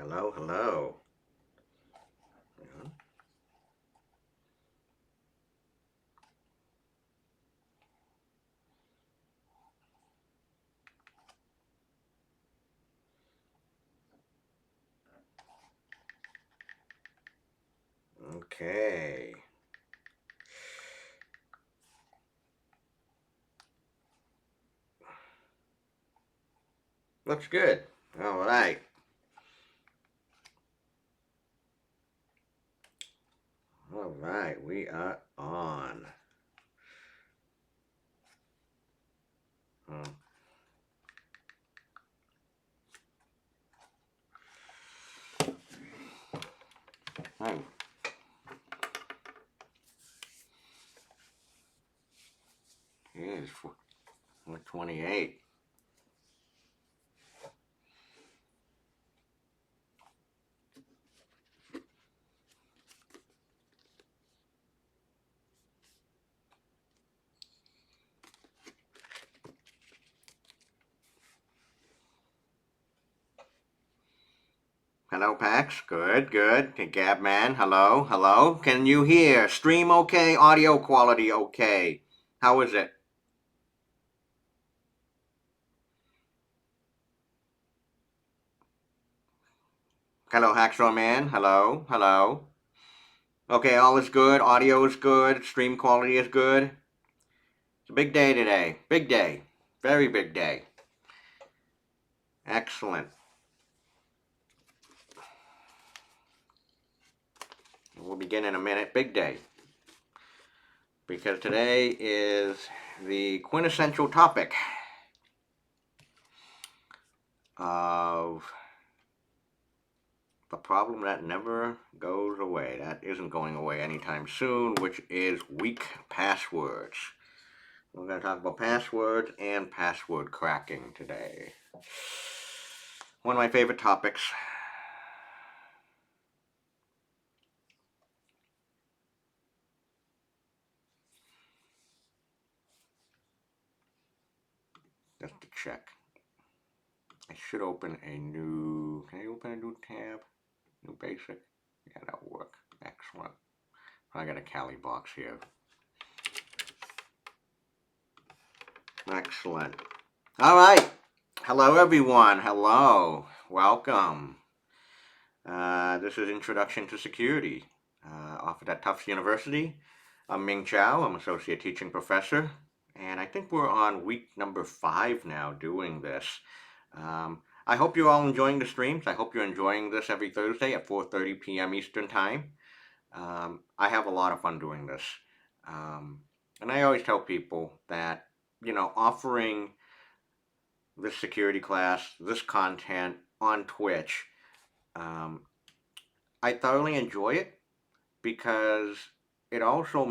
Hello, hello. Okay. Looks good. All right. All right. We are on. Hmm. Oh, it is 4:28. Hello, Pax. Good, good. Hey, Gabman. Hello, hello. Can you hear? Stream okay? Audio quality okay? How is it? Hello, Hacksaw Man. Hello, hello. Okay, all is good. Audio is good. Stream quality is good. It's a big day today. Big day. Very big day. Excellent. We'll begin in a minute. Big day. Because today is the quintessential topic of the problem that never goes away. That isn't going away anytime soon, which is weak passwords. We're going to talk about passwords and password cracking today. One of my favorite topics. Just to check. I should open a new. Can I open a new tab? New basic? Yeah, that'll work. Excellent. I got a Cali box here. Excellent. All right. Hello, everyone. Hello. Welcome. This is Introduction to Security, offered at Tufts University. I'm Ming Chow. I'm Associate Teaching Professor. And I think we're on week number 5 now doing this. I hope you're all enjoying the streams. I hope you're enjoying this every Thursday at 4:30 p.m. Eastern Time. I have a lot of fun doing this. And I always tell people that, offering this security class, this content on Twitch, um, I thoroughly enjoy it because it also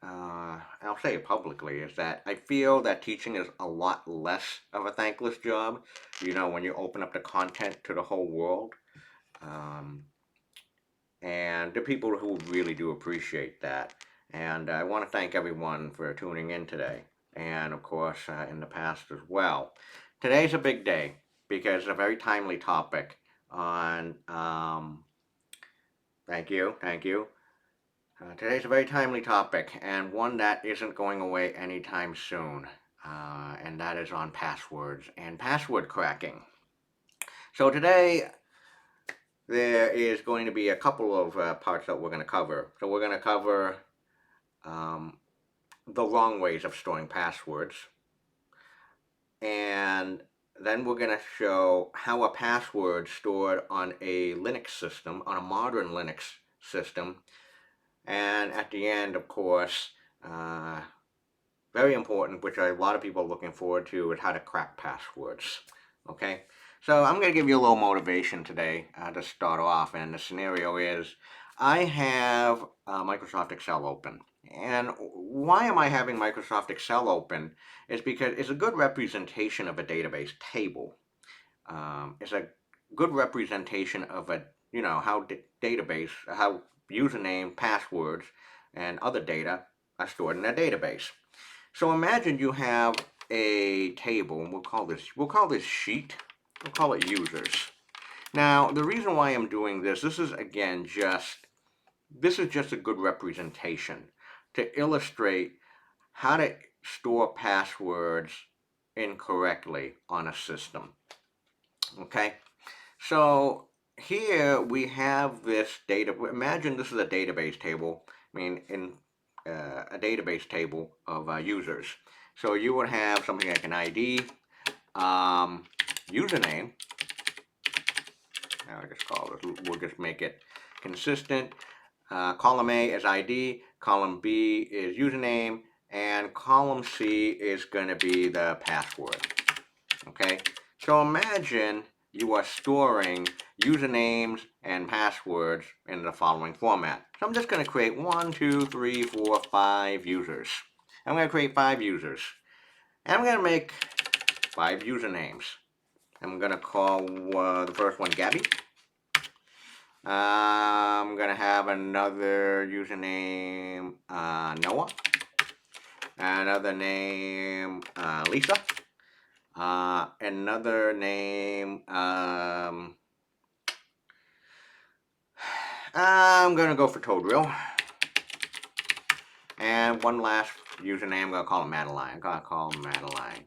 and I'll say it publicly, is that I feel that teaching is a lot less of a thankless job, when you open up the content to the whole world. Um, and the people who really do appreciate that. And I want to thank everyone for tuning in today, and of course, in the past as well. Today's a big day because it's a very timely topic on. Thank you, thank you. Today's a very timely topic and one that isn't going away anytime soon, and that is on passwords and password cracking. So today there is going to be a couple of parts that we're going to cover. So we're going to cover um, the wrong ways of storing passwords, and then we're going to show how a password stored on a Linux system, on a modern Linux system, and at the end, of course, very important, which a lot of people are looking forward to, is how to crack passwords. Okay, so I'm going to give you a little motivation today to start off, and the scenario is I have Microsoft Excel open. And why am I having Microsoft Excel open? Is because it's a good representation of a database table. It's a good representation of how database, how username, passwords, and other data are stored in a database. So imagine you have a table, and we'll call this sheet. We'll call it users. Now, the reason why I'm doing this is again this is just a good representation to illustrate how to store passwords incorrectly on a system. Okay, so here we have this data. Imagine this is a database table. I mean, in a database table of users. So you would have something like an ID, username. I'll just call this. We'll just make it consistent. Column A is ID, column B is username, and column C is going to be the password. Okay, so imagine you are storing usernames and passwords in the following format. So I'm just going to create 1, 2, 3, 4, 5 users. I'm going to create 5 users. And I'm going to make 5 usernames. I'm going to call the first one Gabby. I'm going to have another username Noah. Another name Lisa. Another name, I'm gonna go for Toadrill. And one last username, I'm gonna call him Madeline. I'm gonna call him Madeline.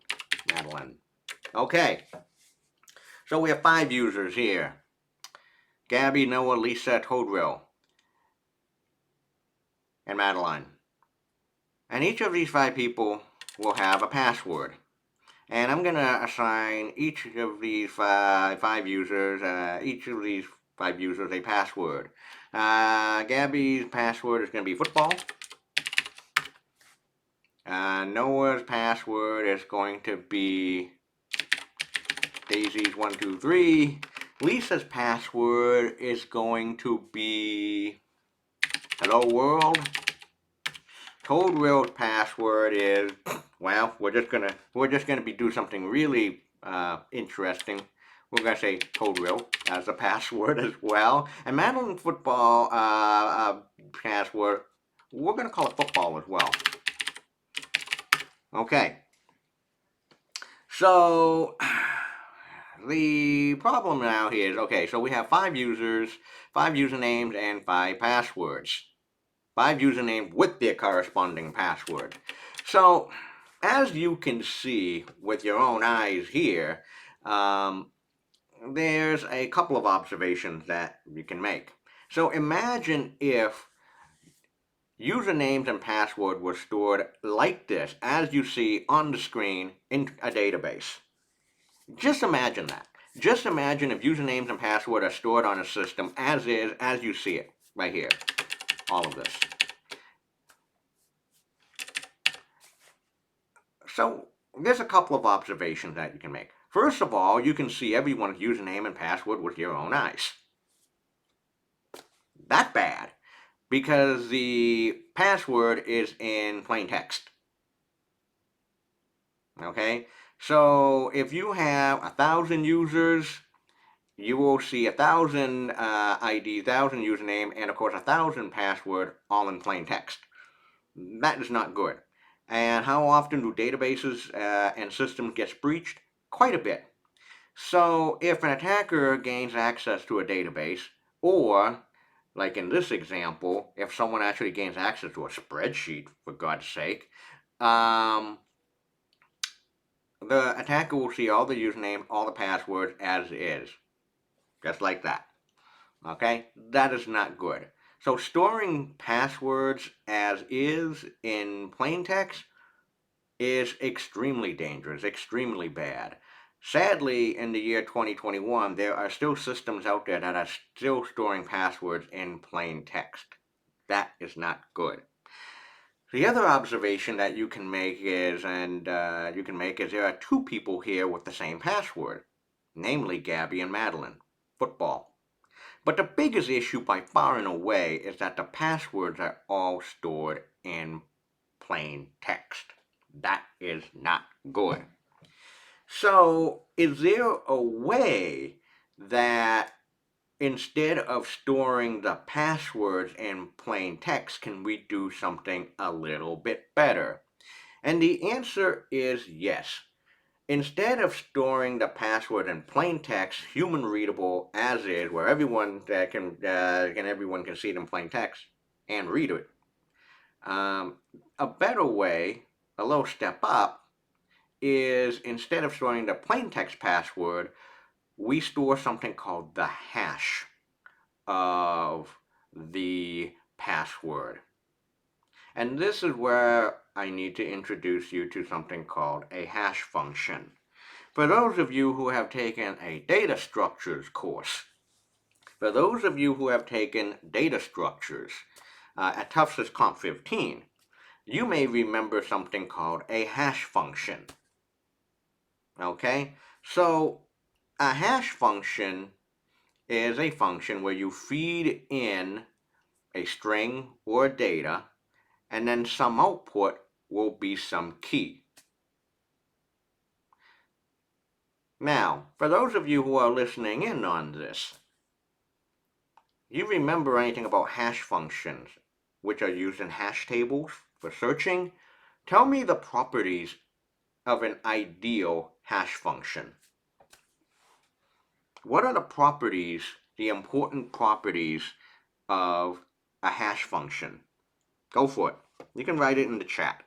Okay. So we have 5 users here. Gabby, Noah, Lisa, Toadrill, and Madeline. And each of these 5 people will have a password. And I'm gonna assign each of these five users a password. Gabby's password is gonna be football. Noah's password is going to be Daisy's 1, 2, 3. Lisa's password is going to be Hello World. Toadrill's password is, well, we're just gonna do something really interesting. We're gonna say Toadrill as a password as well. And Madeline football password, we're gonna call it football as well. Okay. So the problem now here is, okay, so we have 5 users, 5 usernames, and 5 passwords. 5 usernames with their corresponding password. So, as you can see with your own eyes here, there's a couple of observations that you can make. So imagine if usernames and password were stored like this, as you see on the screen in a database. Just imagine that. Just imagine if usernames and password are stored on a system as is, as you see it right here. All of this. So there's a couple of observations that you can make. First of all, you can see everyone's username and password with your own eyes. That's bad, because the password is in plain text. Okay, so if you have 1,000 users, you will see 1,000 IDs, 1,000 username, and of course 1,000 password all in plain text. That is not good. And how often do databases and systems get breached? Quite a bit. So if an attacker gains access to a database, or like in this example, if someone actually gains access to a spreadsheet, for God's sake, the attacker will see all the username, all the passwords as is. Just like that. Okay? That is not good. So storing passwords as is in plain text is extremely dangerous, extremely bad. Sadly, in the year 2021, there are still systems out there that are still storing passwords in plain text. That is not good. The other observation that you can make is, there are 2 people here with the same password, namely Gabby and Madeline. Football. But the biggest issue by far and away is that the passwords are all stored in plain text. That is not good. So, is there a way that instead of storing the passwords in plain text, can we do something a little bit better? And the answer is yes. instead of storing the password in plain text, human readable as is, where everyone everyone can see it in plain text and read it, a better way, a little step up, is instead of storing the plain text password, we store something called the hash of the password. And this is where I need to introduce you to something called a hash function. For those of you who have taken a data structures course, for those of you who have taken data structures at Tufts' Comp 15, you may remember something called a hash function. Okay? So, a hash function is a function where you feed in a string or data, and then some output will be some key. Now, for those of you who are listening in on this, you remember anything about hash functions, which are used in hash tables for searching? Tell me the properties of an ideal hash function. What are the properties, the important properties of a hash function? Go for it. You can write it in the chat.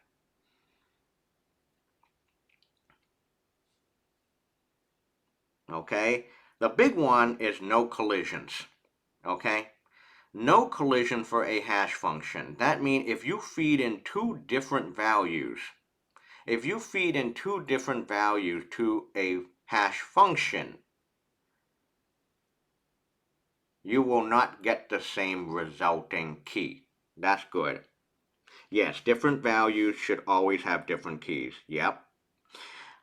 Okay? The big one is no collisions. Okay? No collision for a hash function. That means if you feed in two different values, to a hash function, you will not get the same resulting key. That's good. Yes, different values should always have different keys. Yep.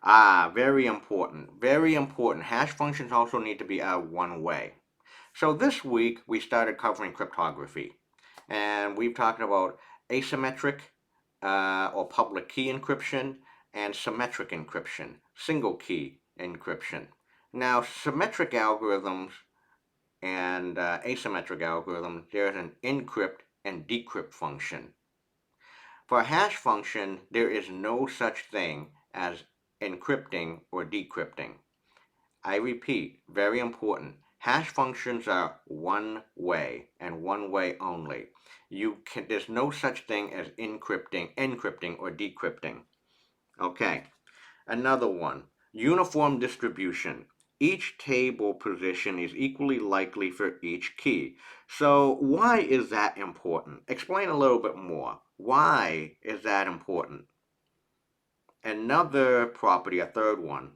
Very important. Very important. Hash functions also need to be one way. So this week we started covering cryptography, and we've talked about asymmetric or public key encryption and symmetric encryption, single key encryption. Now, symmetric algorithms and asymmetric algorithms, there's an encrypt and decrypt function. For a hash function, there is no such thing as encrypting or decrypting. I repeat, very important. Hash functions are one way and one way only. There's no such thing as encrypting or decrypting. Okay, another one. Uniform distribution. Each table position is equally likely for each key. So why is that important? Explain a little bit more. Why is that important? Another property, a third one,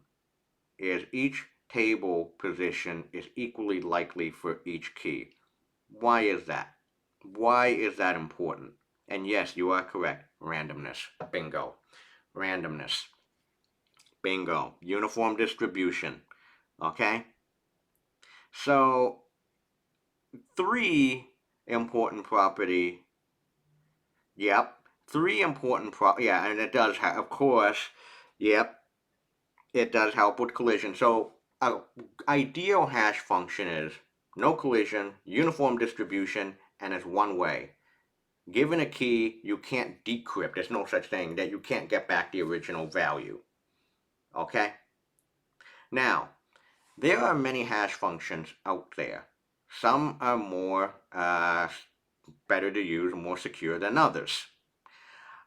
is each table position is equally likely for each key. Why is that? Why is that important? And yes, you are correct. Randomness. Bingo. Randomness. Bingo. Uniform distribution. Okay? So, three important property. Yep. Yeah, and it does have, of course, yep, it does help with collision. So, an ideal hash function is no collision, uniform distribution, and it's one way. Given a key, you can't decrypt. There's no such thing that you can't get back the original value. Okay? Now, there are many hash functions out there. Some are more better to use, more secure than others.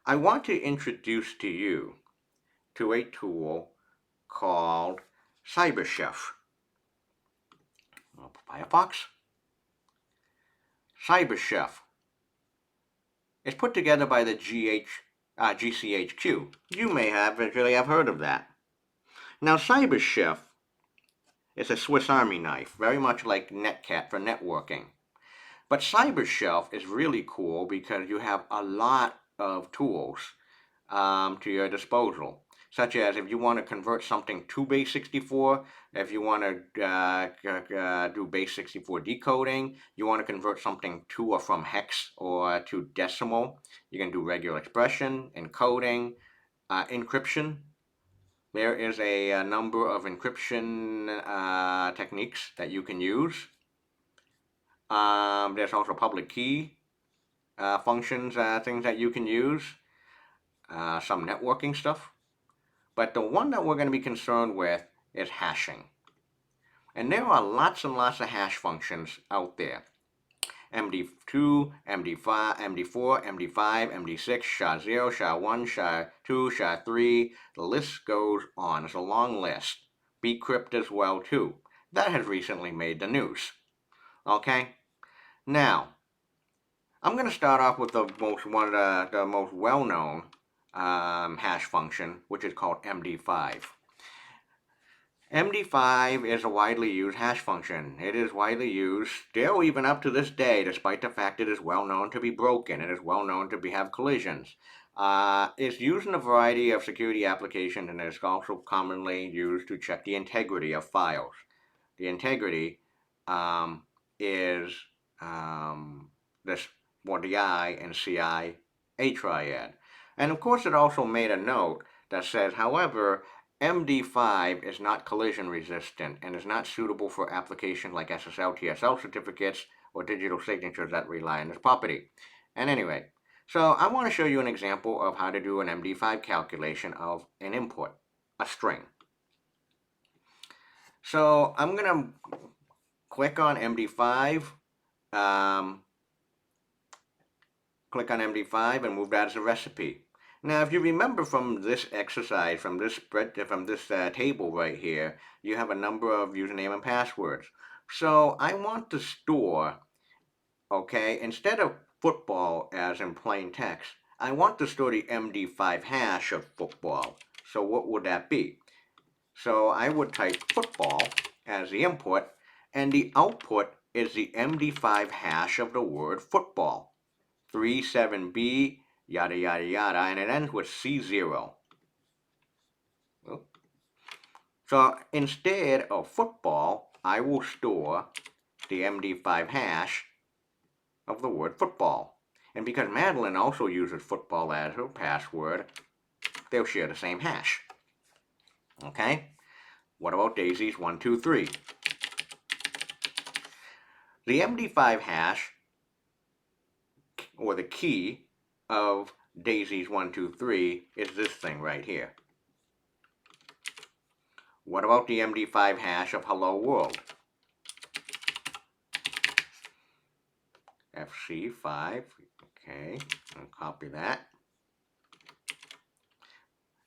I want to introduce to you to a tool called CyberChef. Firefox? CyberChef. It's put together by the GCHQ. You may have heard of that. Now, CyberChef is a Swiss Army knife, very much like Netcat for networking. But CyberShelf is really cool because you have a lot of tools to your disposal, such as if you want to convert something to base 64, if you want to do base 64 decoding, you want to convert something to or from hex or to decimal, you can do regular expression, encoding, encryption. There is a number of encryption techniques that you can use. There's also public key functions, things that you can use. Some networking stuff. But the one that we're going to be concerned with is hashing. And there are lots and lots of hash functions out there. MD2, MD5, MD4, MD5, MD6, SHA-0, SHA-1, SHA-2, SHA-3. The list goes on. It's a long list. Bcrypt as well too. That has recently made the news. Okay? Now, I'm going to start off with one of the most well-known hash function, which is called MD5. MD5 is a widely used hash function. It is widely used still even up to this day, despite the fact it is well known to be broken. It is well known to have collisions. It's used in a variety of security applications, and it's also commonly used to check the integrity of files. The integrity is this the I and CI a triad. And of course, it also made a note that says, however, MD5 is not collision resistant and is not suitable for applications like SSL, TSL certificates, or digital signatures that rely on this property. And anyway, so I want to show you an example of how to do an MD5 calculation of an input, a string. So I'm going to click on MD5, click on MD5 and move that as a recipe. Now, if you remember from this exercise, from this table right here, you have a number of username and passwords. So I want to store, okay, instead of football as in plain text, I want to store the MD5 hash of football. So what would that be? So I would type football as the input, and the output is the MD5 hash of the word football. 37B, yada yada yada, and it ends with C0. So instead of football, I will store the MD5 hash of the word football. And because Madeline also uses football as her password, they'll share the same hash. Okay? What about Daisy's 123? The MD5 hash, or the key of Daisy's 123, is this thing right here. What about the MD5 hash of Hello World? FC5, okay, I'll copy that.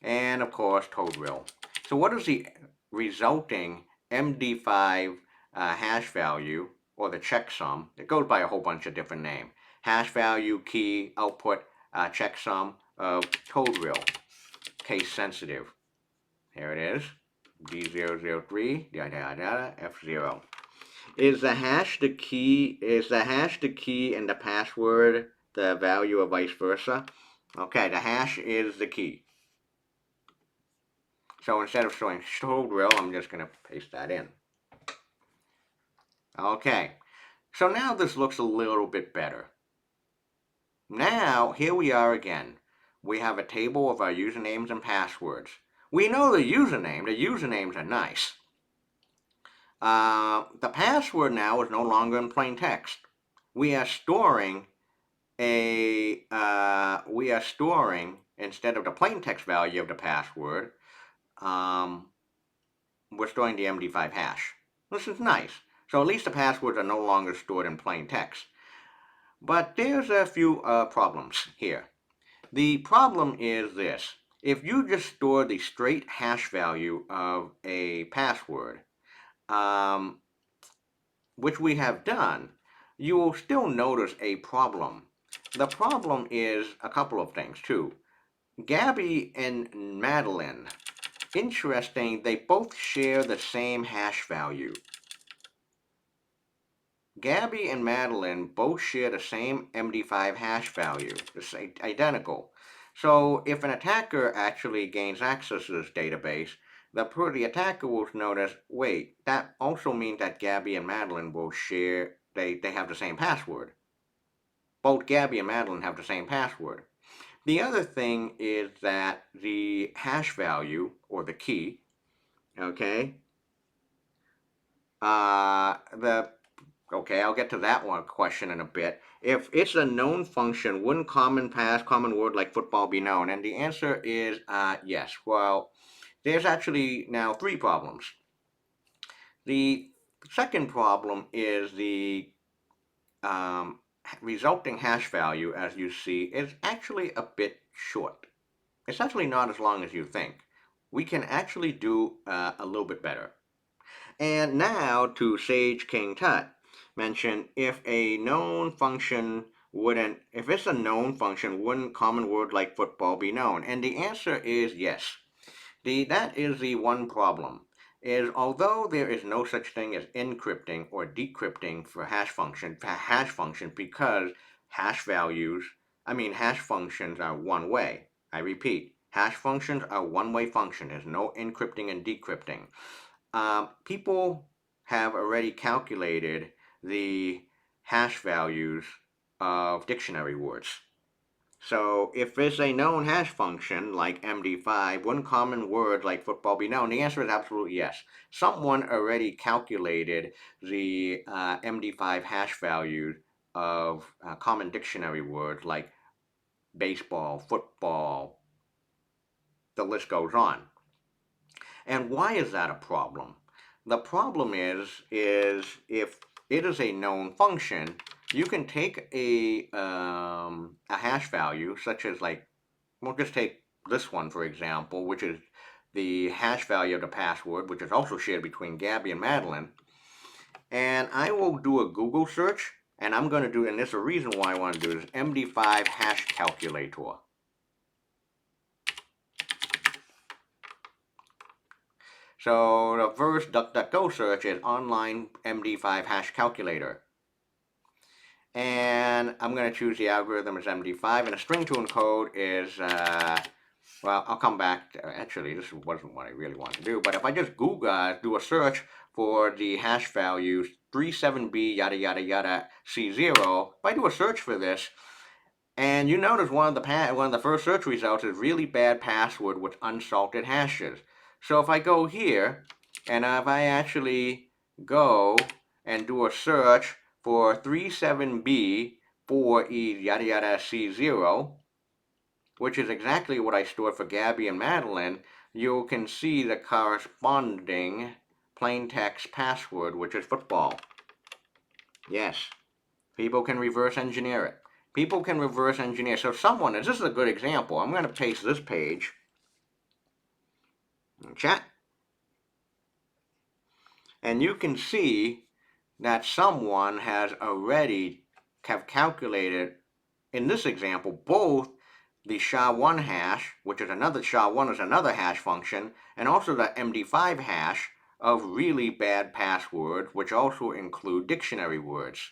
And of course, ToadRill. So what is the resulting MD5 hash value, or the checksum? It goes by a whole bunch of different names. Hash value, key, output, checksum of ToadRill, case sensitive. Here it is, D003, F0. Is the hash the key? Is the hash the key and the password the value, or vice versa? Okay, the hash is the key. So instead of showing ToadRill, I'm just going to paste that in. Okay, so now this looks a little bit better. Now, here we are again. We have a table of our usernames and passwords. We know the usernames are nice. The password now is no longer in plain text. We are storing instead of the plain text value of the password, we're storing the MD5 hash. This is nice. So at least the passwords are no longer stored in plain text. But there's a few problems here. The problem is this. If you just store the straight hash value of a password, which we have done, you will still notice a problem. The problem is a couple of things too. Gabby and Madeline, interesting, they both share the same hash value. Gabby and Madeline both share the same MD5 hash value. It's identical. So if an attacker actually gains access to this database, the attacker will notice, wait, that also means that Gabby and Madeline will share, they have the same password. Both Gabby and Madeline have the same password. The other thing is that the hash value, or the key, okay, okay, I'll get to that one question in a bit. If it's a known function, wouldn't common word like football be known? And the answer is yes. Well, there's actually now three problems. The second problem is the resulting hash value, as you see, is actually a bit short. It's actually not as long as you think. We can actually do a little bit better. And now to Sage King Tut mention if a known function wouldn't, if it's a known function, wouldn't common word like football be known? And the answer is yes. That is the one problem, is although there is no such thing as encrypting or decrypting for hash function because hash values, hash functions are one way. I repeat, hash functions are one-way function. There's no encrypting and decrypting. People have already calculated the hash values of dictionary words. So if it's a known hash function like MD5, wouldn't common word like football be known? The answer is absolutely yes. Someone already calculated the MD5 hash value of common dictionary words like baseball, football, the list goes on. And why is that a problem? The problem is if it is a known function, you can take a hash value, such as we'll just take this one for example, which is the hash value of the password, which is also shared between Gabby and Madeline. And I will do a Google search, and I'm going to do, and there's a reason why I want to do this, MD5 hash calculator. So the first DuckDuckGo search is online MD5 hash calculator. And I'm going to choose the algorithm as MD5, and the string to encode is, well, I'll come back. Actually, this wasn't what I really wanted to do, but if I just do a search for the hash values 37B yada yada yada C0, if I do a search for this, and you notice one of the first search results is really bad password with unsalted hashes. So if I go here, and if I actually go and do a search for 37B 4E yada yada C0, which is exactly what I stored for Gabby and Madeline, you can see the corresponding plain text password, which is football. Yes, people can reverse engineer it. People can reverse engineer. So someone, this is a good example. I'm going to paste this page in chat. And you can see that someone has already calculated, in this example, both the SHA-1 hash, which is another SHA-1 is another hash function, and also the MD5 hash of really bad passwords, which also include dictionary words.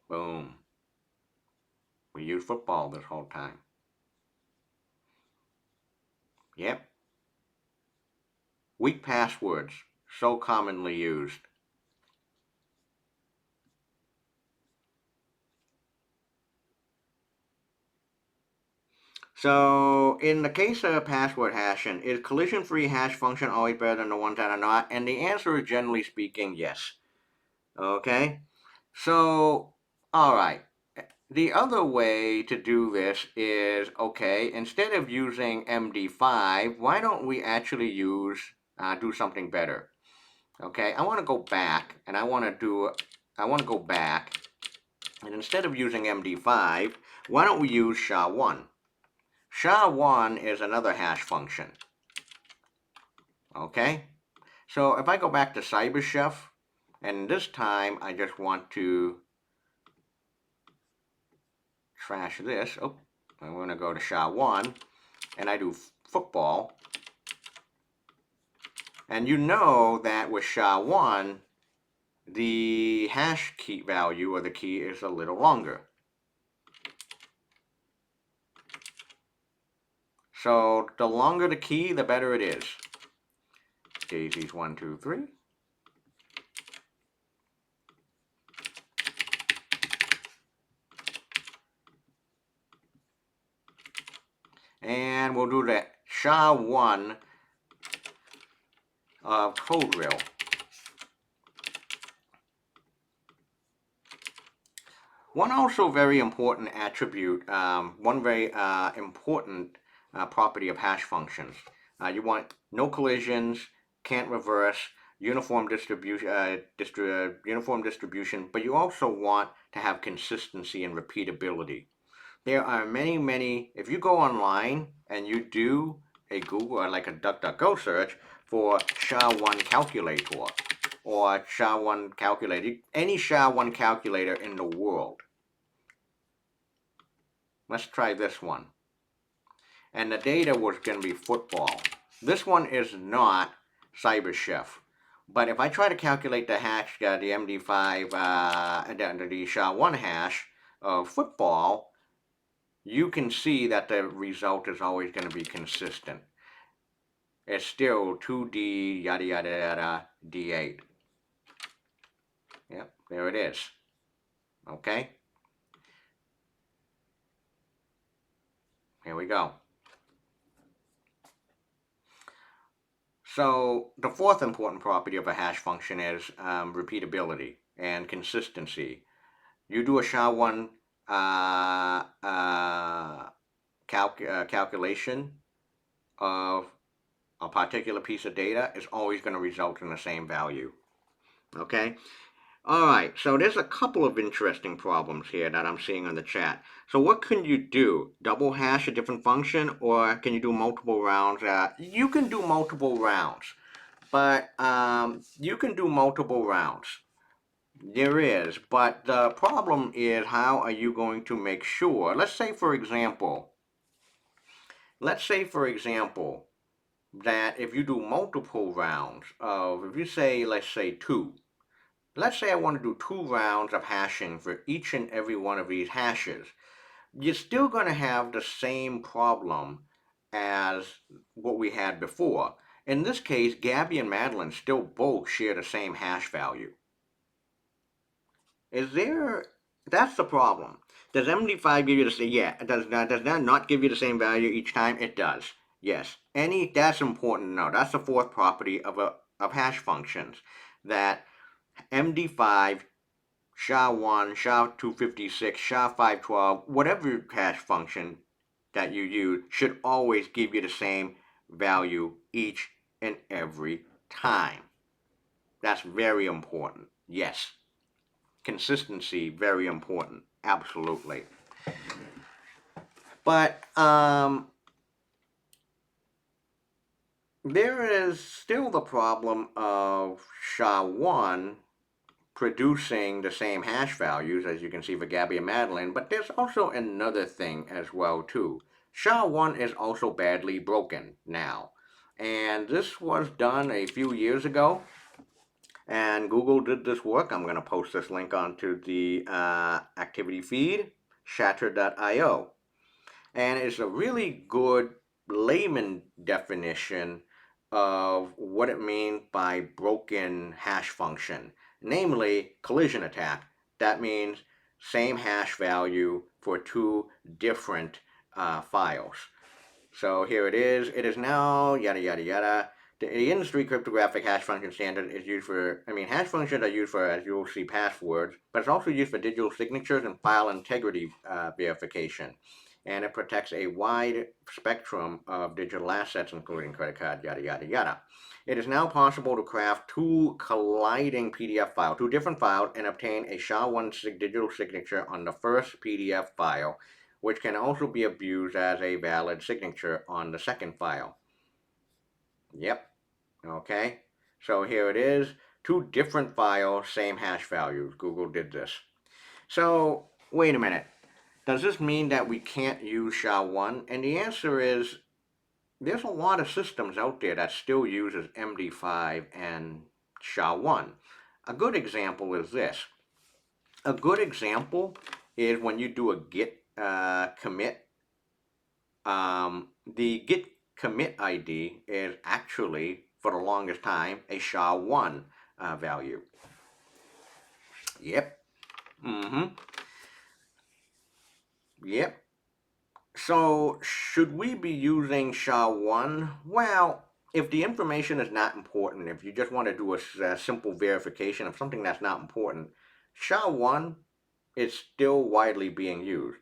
Boom. We used football this whole time. Yep. Weak passwords, so commonly used. So, in the case of password hashing, is collision-free hash function always better than the ones that are not? And the answer is generally speaking, yes. Okay? So, alright. The other way to do this is, okay, instead of using MD5, why don't we actually do something better? Okay, I want to go back, and I want to go back, and instead of using MD5, why don't we use SHA-1? SHA-1 is another hash function. Okay, so if I go back to CyberChef, and this time I just want to trash this. Oh, I'm going to go to SHA-1, and I do football. And you know that with SHA-1, the hash key value or the key is a little longer. So the longer the key, the better it is. Daisies 1, 2, 3. And we'll do the SHA-1 of CodeReal. One also very important attribute, one very important property of hash functions. You want no collisions, can't reverse, uniform distribution, but you also want to have consistency and repeatability. There are many. If you go online and you do a Google or like a DuckDuckGo search for SHA-1 calculator or SHA-1 calculator, any SHA-1 calculator in the world. Let's try this one. And the data was going to be football. This one is not CyberChef. But if I try to calculate the hash, the MD5, the SHA-1 hash of football, you can see that the result is always going to be consistent. It's still 2D yada yada yada D8. Yep, there it is. Okay? Here we go. So the fourth important property of a hash function is repeatability and consistency. You do a SHA-1 calculation of a particular piece of data, is always going to result in the same value. Okay? All right, so there's a couple of interesting problems here that I'm seeing on the chat. So what can you do? Double hash a different function, or can you do multiple rounds? You can do multiple rounds, but you can do multiple rounds. There is, but the problem is, how are you going to make sure? Let's say for example, that if you do multiple rounds of, if you say, let's say two, let's say I want to do 2 rounds of hashing for each and every one of these hashes, you're still going to have the same problem as what we had before. In this case, Gabby and Madeline still both share the same hash value. Is there? That's the problem. Does MD5 give you the same? Yeah. Does that not give you the same value each time? It does. Yes. That's important to know. That's the fourth property of hash functions. That MD5, SHA-1, SHA-256, SHA-512, whatever hash function that you use should always give you the same value each and every time. That's very important. Yes. Consistency, very important. Absolutely. But there is still the problem of SHA-1 producing the same hash values, as you can see for Gabby and Madeline, but there's also another thing as well too. SHA-1 is also badly broken now. And this was done a few years ago, and Google did this work. I'm going to post this link onto the activity feed, shatter.io. And it's a really good layman definition of what it means by broken hash function, namely collision attack. That means same hash value for two different files. So here it is. It is now yada yada yada. The industry cryptographic hash function standard is used for, hash functions are used for, as you'll see, passwords, but it's also used for digital signatures and file integrity verification. And it protects a wide spectrum of digital assets, including credit card, yada yada yada. It is now possible to craft two colliding PDF files, two different files, and obtain a SHA-1 digital signature on the first PDF file, which can also be abused as a valid signature on the second file. Yep. Okay. So here it is. Two different files, same hash values. Google did this. So wait a minute. Does this mean that we can't use SHA-1? And the answer is, there's a lot of systems out there that still uses MD5 and SHA-1. A good example is this. A good example is when you do a git commit. The git commit ID is actually, for the longest time, a SHA-1 value. Yep. Yep. So, should we be using SHA-1? Well, if the information is not important, if you just want to do a simple verification of something that's not important, SHA-1 is still widely being used.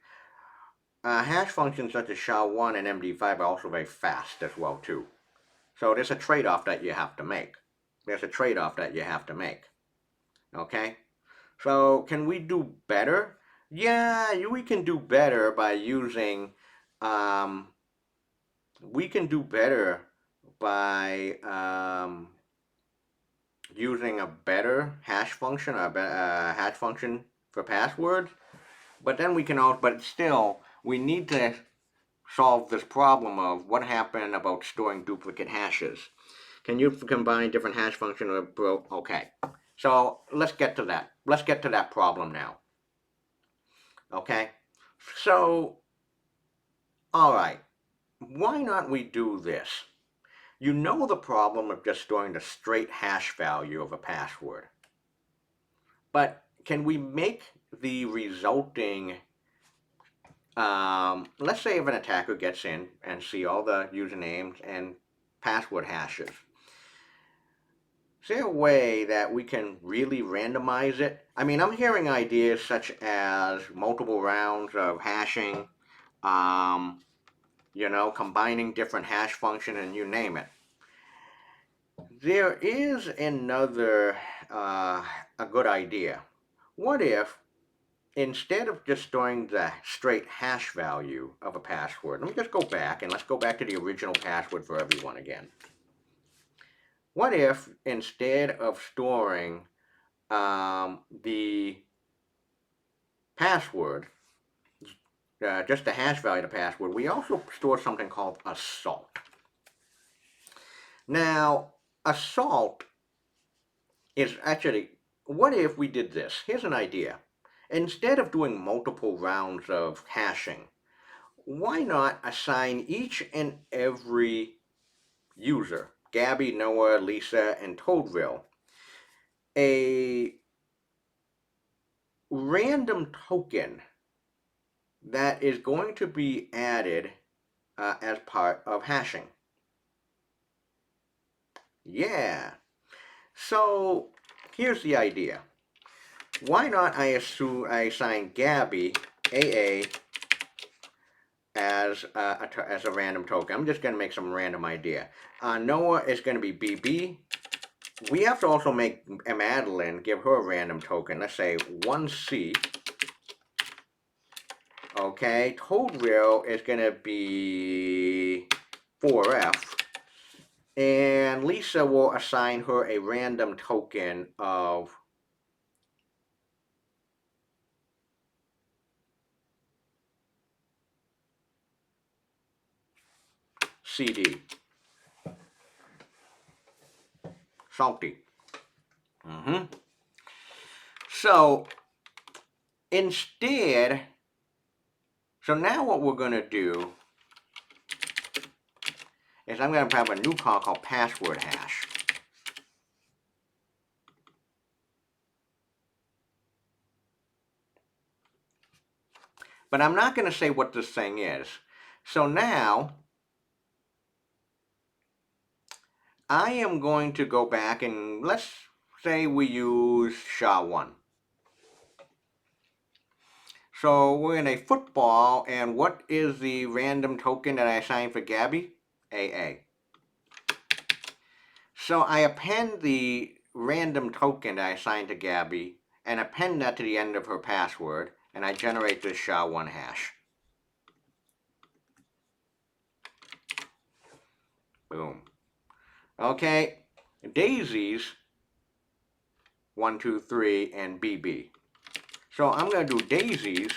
Hash functions such as SHA-1 and MD5 are also very fast as well too. So there's a trade-off that you have to make. Okay? So can we do better? Yeah, we can do better by using, we can do better by using a better hash function, hash function for passwords. But then we can also, but still, we need to solve this problem of what happened about storing duplicate hashes. Can you combine different hash functions? Okay. So let's get to that. Let's get to that problem now. Okay. So, all right. Why not we do this? You know the problem of just storing the straight hash value of a password. But can we make the resulting, let's say if an attacker gets in and see all the usernames and password hashes, is there a way that we can really randomize it? I mean, I'm hearing ideas such as multiple rounds of hashing, um, combining different hash functions and you name it. There is another, a good idea. What if, instead of just storing the straight hash value of a password, let me just go back and let's go back to the original password for everyone again. What if, instead of storing the password, just the hash value of the password, we also store something called a salt. Now, a salt is actually, what if we did this? Here's an idea. Instead of doing multiple rounds of hashing, why not assign each and every user, Gabby, Noah, Lisa, and Toadville, a random token that is going to be added as part of hashing. Yeah. So here's the idea. Why not I assign Gabby AA as a random token? I'm just going to make some random idea. Noah is going to be BB. We have to also make Madeline, give her a random token. Let's say 1C. Okay, Toadville is going to be 4F. And Lisa will assign her a random token of CD. Salty. So instead, so now what we're going to do is I'm going to have a new call called password hash. But I'm not going to say what this thing is. So now I am going to go back and let's say we use SHA-1. So we're in a football, and what is the random token that I assigned for Gabby? AA. So I append the random token that I assigned to Gabby and append that to the end of her password, and I generate this SHA-1 hash. Boom. Okay, Daisy's 1, 2, 3, and BB. So I'm going to do Daisy's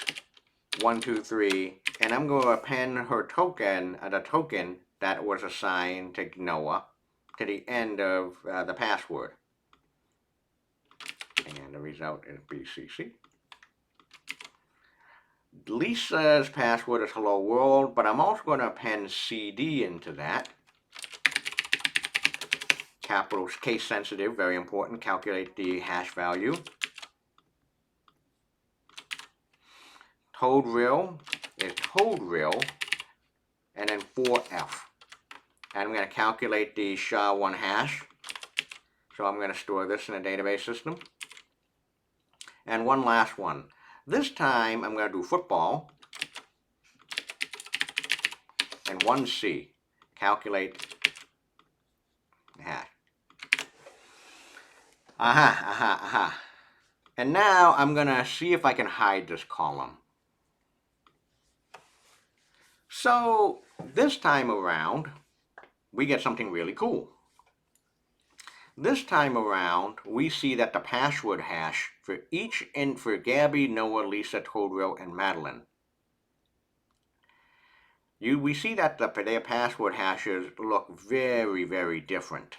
1, 2, 3, and I'm going to append her token, the token that was assigned to Noah, to the end of the password. And the result is BCC. Lisa's password is hello world, but I'm also going to append CD into that. Capital case sensitive, very important. Calculate the hash value. Toadville is Toadville, and then 4F. And I'm going to calculate the SHA-1 hash. So I'm going to store this in a database system. And one last one. This time I'm going to do football and 1C. Calculate hash. Aha. And now I'm going to see if I can hide this column. So this time around, we get something really cool. This time around, we see that the password hash for for Gabby, Noah, Lisa, Todrill, and Madeline. We see that their password hashes look very, very different.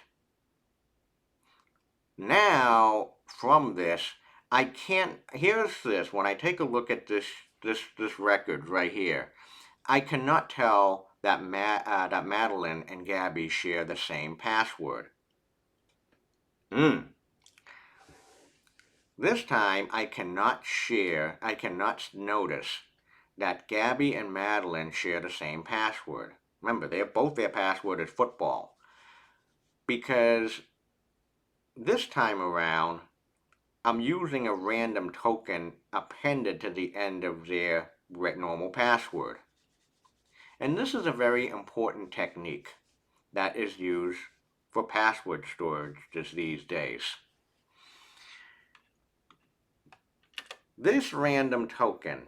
Now, from this, I can't, here's this, when I take a look at this record right here, I cannot tell that that Madeline and Gabby share the same password. This time I cannot notice that Gabby and Madeline share the same password. Remember, their password is football. Because this time around, I'm using a random token appended to the end of their normal password. And this is a very important technique that is used for password storage these days. This random token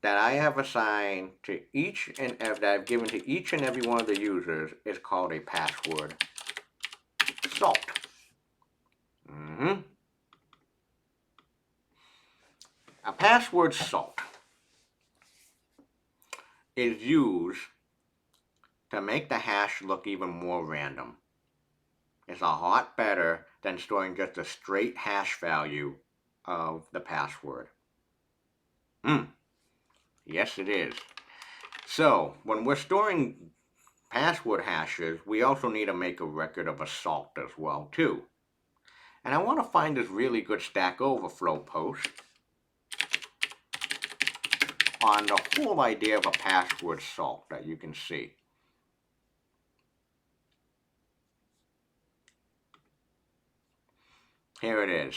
that I have assigned to that I've given to each and every one of the users is called a password salt. A password salt is used to make the hash look even more random. It's a lot better than storing just a straight hash value of the password. Yes, it is. So, when we're storing password hashes, we also need to make a record of a salt as well, too. And I want to find this really good Stack Overflow post on the whole idea of a password salt that you can see. Here it is.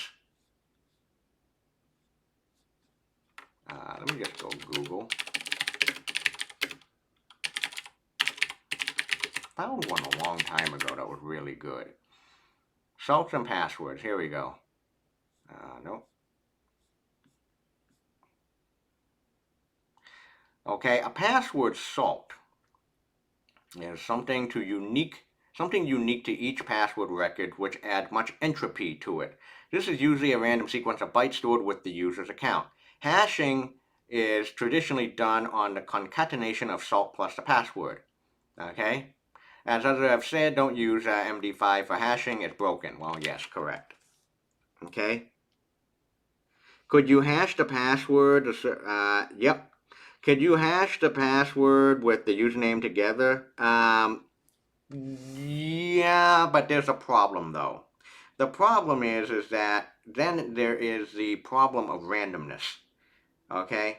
Let me just go Google. Found one a long time ago that was really good. Salts and passwords. Here we go. Nope. Okay, a password salt is something unique to each password record, which adds much entropy to it. This is usually a random sequence of bytes stored with the user's account. Hashing is traditionally done on the concatenation of salt plus the password. Okay? As others have said, don't use MD5 for hashing, it's broken. Well, yes, correct. Okay? Could you hash the password? Yep. Could you hash the password with the username together? Yeah, but there's a problem though. The problem is that then there is the problem of randomness. Okay,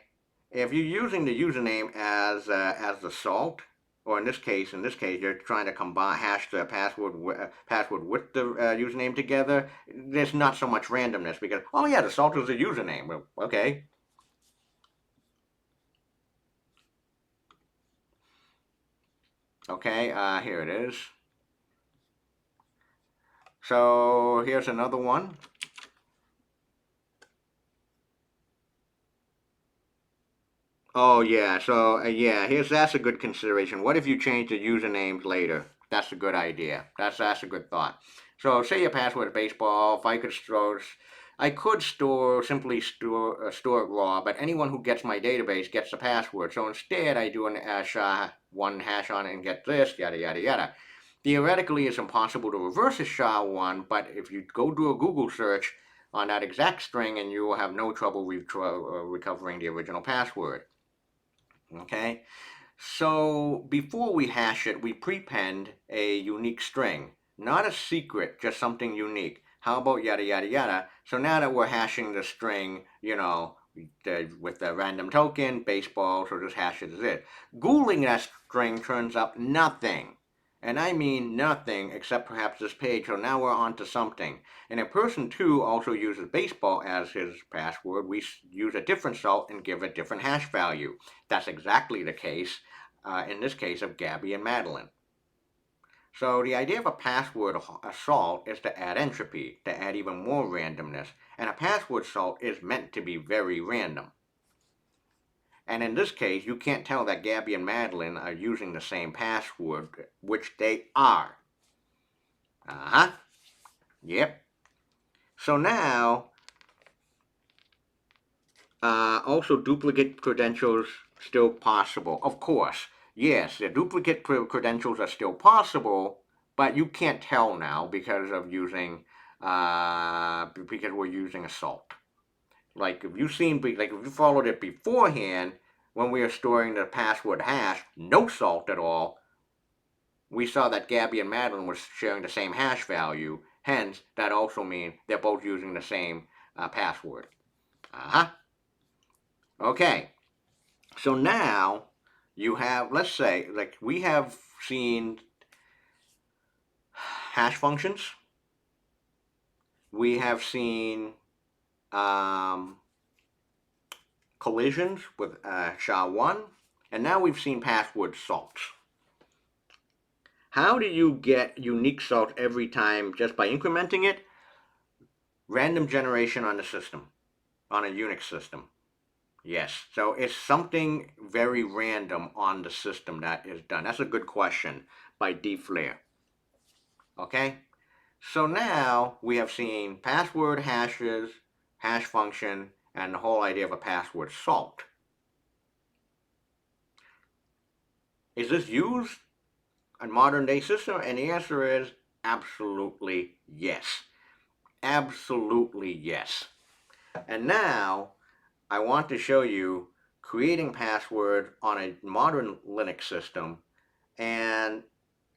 if you're using the username as the salt, or in this case, you're trying to hash the password with the username together. There's not so much randomness because oh yeah, the salt is the username. Well, okay. Okay, here it is. So here's another one. Oh yeah, so yeah, that's a good consideration. What if you change the usernames later? That's a good idea. That's a good thought. So say your password is baseball. If I could simply store it raw, but anyone who gets my database gets the password. So instead, I do an SHA-1 hash on it and get this, yada yada yada. Theoretically, it's impossible to reverse a SHA-1, but if you go do a Google search on that exact string, and you will have no trouble recovering the original password. Okay, so before we hash it, we prepend a unique string, not a secret, just something unique. How about yada yada yada? So now that we're hashing the string, with the random token, baseball, so just hash it as it. Googling that string turns up nothing. And I mean nothing except perhaps this page, so now we're on to something. And if person 2 also uses baseball as his password, we use a different salt and give a different hash value. That's exactly the case, in this case, of Gabby and Madeline. So the idea of a password assault is to add entropy, to add even more randomness. And a password assault is meant to be very random. And in this case, you can't tell that Gabby and Madeline are using the same password, which they are. Uh-huh. Yep. So now, also duplicate credentials still possible. Of course, yes, the duplicate credentials are still possible, but you can't tell now because of using, because we're using a salt. Like if you followed it beforehand, when we were storing the password hash, no salt at all, we saw that Gabby and Madeline were sharing the same hash value. Hence, that also means they're both using the same password. Uh-huh. Okay. So now you have, let's say, like we have seen hash functions. We have seen collisions with SHA-1. And now we've seen password salts. How do you get unique salt every time just by incrementing it? Random generation on the system, on a Unix system. Yes, so it's something very random on the system that is done. That's a good question by DFlare. Okay, so now we have seen password hashes, hash function, and the whole idea of a password salt. Is this used in modern day system? And the answer is absolutely yes. Absolutely yes. And now I want to show you creating password on a modern Linux system and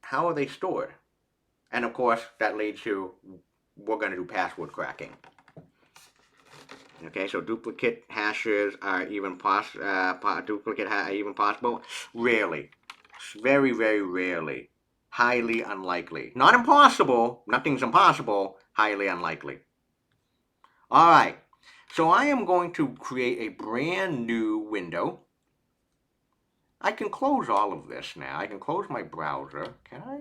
how are they stored. And of course, that leads to we're going to do password cracking. Okay, so duplicate hashes are even even possible? Rarely. Very, very rarely. Highly unlikely. Not impossible. Nothing's impossible. Highly unlikely. All right. So I am going to create a brand new window. I can close all of this now. I can close my browser. Can I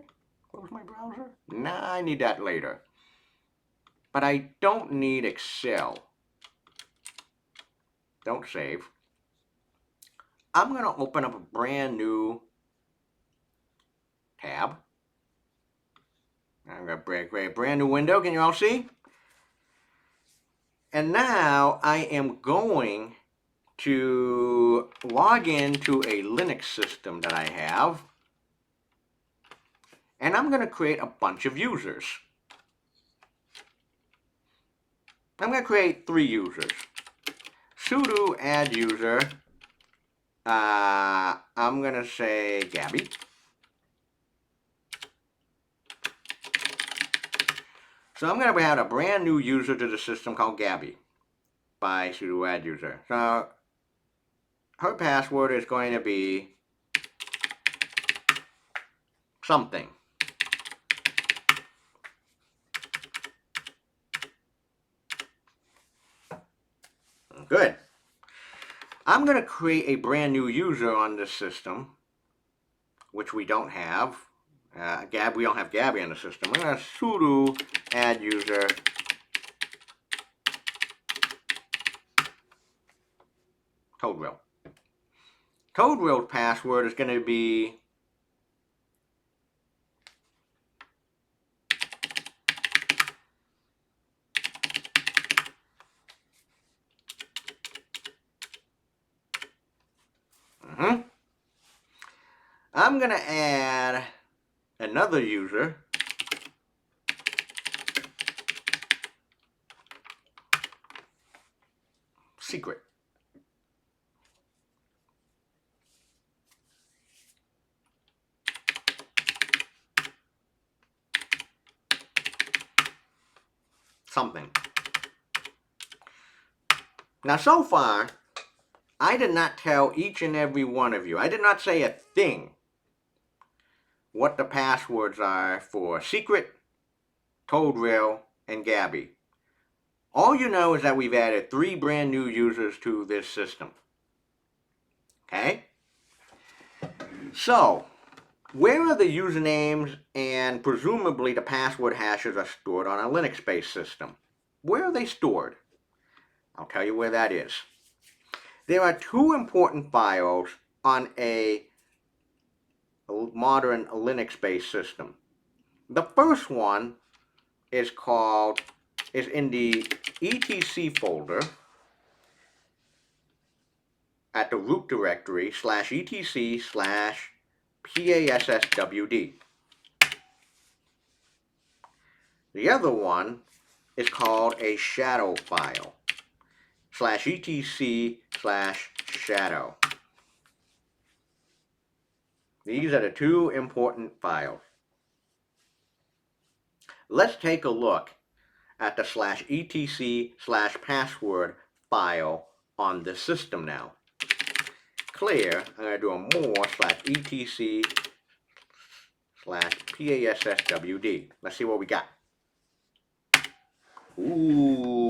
close my browser? Nah, I need that later. But I don't need Excel. Don't save. I'm going to open up a brand new tab. I'm going to create a brand new window. Can you all see? And now I am going to log into a Linux system that I have. And I'm going to create a bunch of users. I'm going to create 3 users. Sudo add user. I'm going to say Gabby. So I'm going to add a brand new user to the system called Gabby by sudo add user. So her password is going to be something. Good. I'm going to create a brand new user on this system, which we don't have. We don't have Gabby on the system. I'm going to sudo add user ToadWheel. ToadWheel's password is going to be I'm going to add another user. Secret. Something. Now, so far, I did not tell each and every one of you. I did not say a thing what the passwords are for Secret, ToadRail, and Gabby. All you know is that we've added 3 brand new users to this system. Okay? So, where are the usernames and presumably the password hashes are stored on a Linux-based system? Where are they stored? I'll tell you where that is. There are 2 important files on a modern Linux-based system. The first one is in the etc folder at the root directory /etc/passwd. The other one is called a shadow file /etc/shadow. These are the 2 important files. Let's take a look at the /etc/password file on the system now. Clear, I'm going to do a more /etc/passwd. Let's see what we got. Ooh.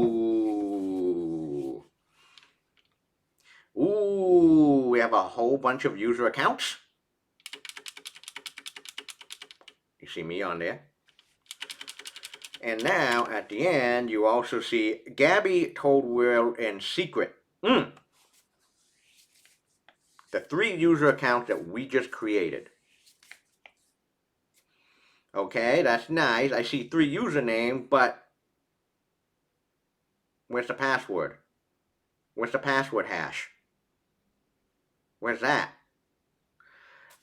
Ooh, we have a whole bunch of user accounts. You see me on there. And now, at the end, you also see Gabby, ToadRail, and Secret. The 3 user accounts that we just created. Okay, that's nice. I see 3 usernames, but where's the password? Where's the password hash? Where's that?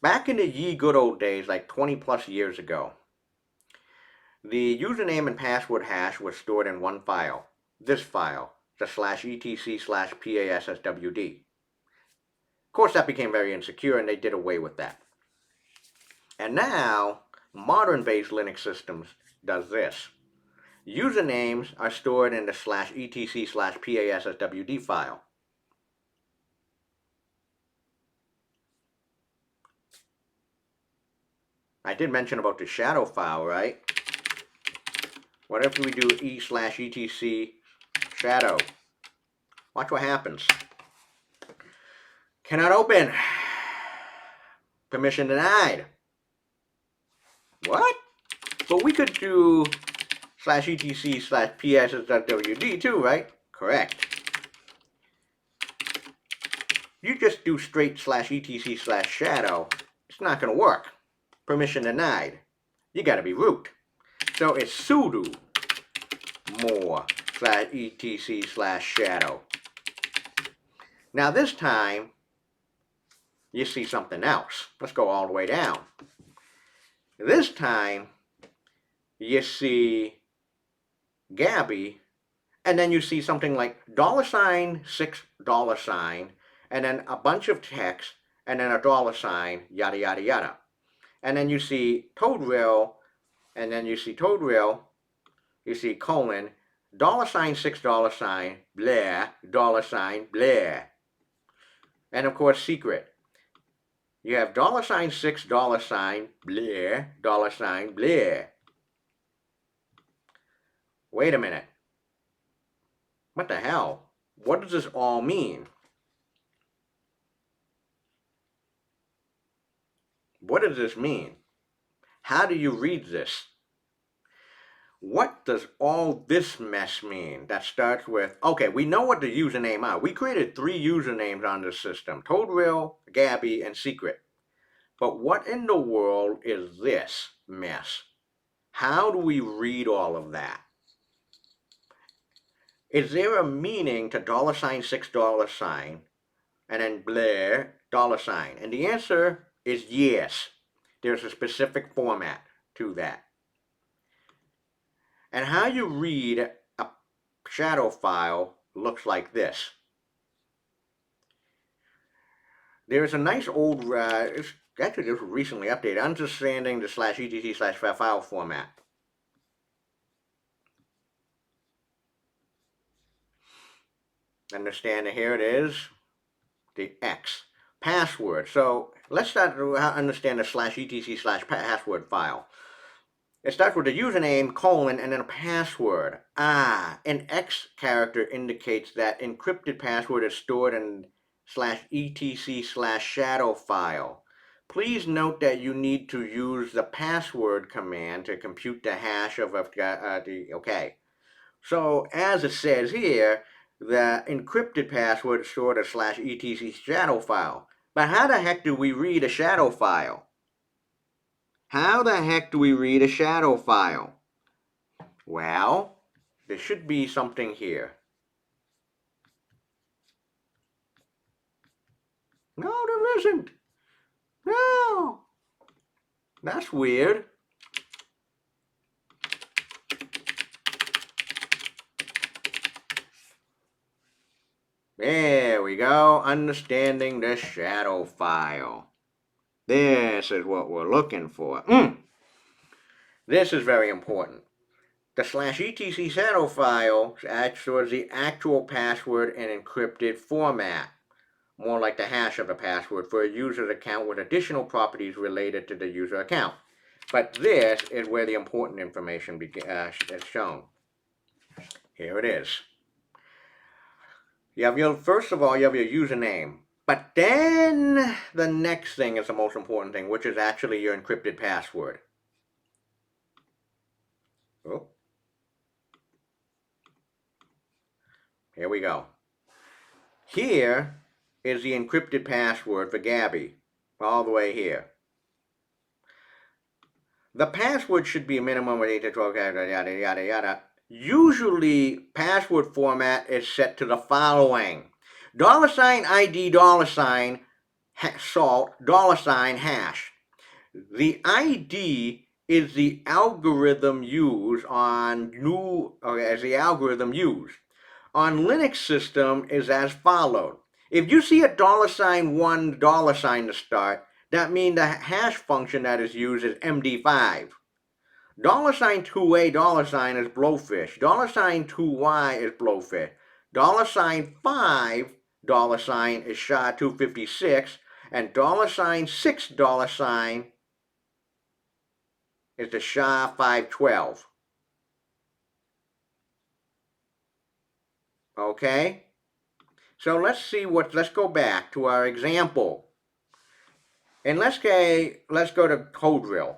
Back in the ye good old days, like 20 plus years ago, the username and password hash was stored in one file. This file, the /etc/passwd. Of course, that became very insecure and they did away with that. And now, modern-based Linux systems does this. Usernames are stored in the /etc/passwd file. I did mention about the shadow file, right? What if we do e/etc shadow? Watch what happens. Cannot open. Permission denied. What? But we could do /etc/passwd too, right? Correct. You just do straight /etc/shadow. It's not going to work. Permission denied. You got to be root. So it's sudo more /etc/shadow. Now this time, you see something else. Let's go all the way down. This time, you see Gabby, and then you see something like $6, and then a bunch of text, and then a $, yada, yada, yada. And then you see ToadRail, and then you see ToadRail, you see colon, $6, blah, $blah. And of course, secret. You have $6, blah, $blah. Wait a minute. What the hell? What does this all mean? What does this mean? How do you read this? What does all this mess mean? That starts with, okay, we know what the username are. We created 3 usernames on this system, ToadRail, Gabby, and Secret. But what in the world is this mess? How do we read all of that? Is there a meaning to $6, and then blah, $? And the answer is yes. There's a specific format to that. And how you read a shadow file looks like this. There's a nice old, actually this was recently updated, understanding the /etc/file format. Understand that here it is, the X. password. So let's start to understand the /etc/password file. It starts with a username, colon, and then a password. An X character indicates that encrypted password is stored in /etc/shadow file. Please note that you need to use the password command to compute the hash of okay. So as it says here, the encrypted password is stored as /etc/shadow file. But how the heck do we read a shadow file? How the heck do we read a shadow file? Well, there should be something here. No, there isn't. No. That's weird. There we go. Understanding the shadow file. This is what we're looking for. This is very important. The /etc shadow file stores the actual password in encrypted format, more like the hash of the password for a user's account with additional properties related to the user account. But this is where the important information is shown. Here it is. First of all, you have your username. But then the next thing is the most important thing, which is actually your encrypted password. Oh. Here we go. Here is the encrypted password for Gabby, all the way here. The password should be a minimum of 8 to 12 characters, yada, yada, yada. Usually, password format is set to the following. $ID, $salt, $hash. The ID is the algorithm used on on Linux system is as followed. If you see a $1 $sign to start, that means the hash function that is used is MD5. $2A $sign is blowfish. $2Y is blowfish. $5 $sign is SHA-256, and $6 sign is the SHA-512. Okay? So let's go back to our example. And let's go to code drill.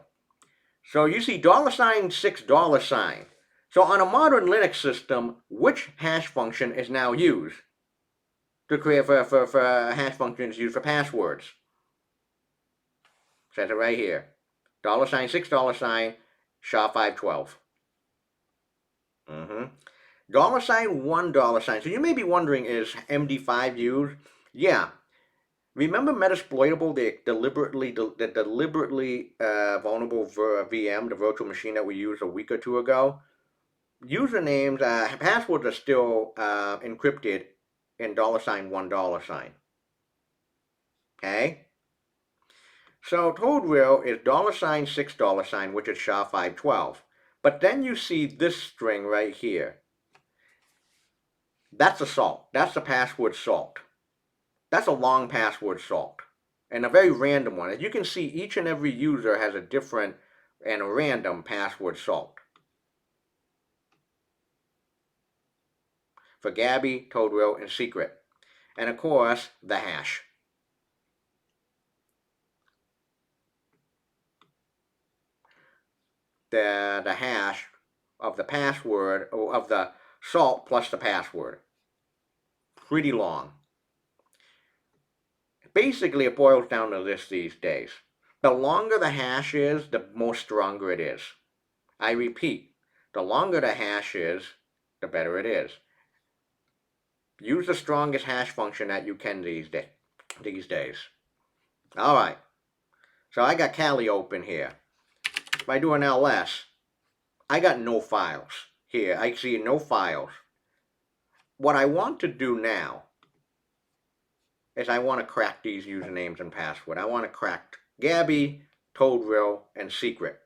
So you see $6 sign. So on a modern Linux system, which hash function is now used to create for hash functions used for passwords? Says it right here. $6 SHA-512. $1 sign. So you may be wondering, is MD5 used? Yeah. Remember Metasploitable, the deliberately vulnerable VM, the virtual machine that we used a week or two ago? Usernames, passwords are still encrypted in $1 sign. Okay? So ToadReal is $6 sign, which is SHA-512. But then you see this string right here. That's a salt. That's the password salt. That's a long password salt. And a very random one. As you can see, each and every user has a different and a random password salt. For Gabby, ToadReal, and Secret. And of course, the hash. The hash of the password, or of the salt plus the password. Pretty long. Basically, it boils down to this these days. The longer the hash is, the more stronger it is. I repeat, the longer the hash is, the better it is. Use the strongest hash function that you can these days. All right. So I got Kali open here. If I do an ls, I got no files. Here, I see no files. What I want to do now is I want to crack these usernames and password. I want to crack Gabby, ToadReal, and Secret.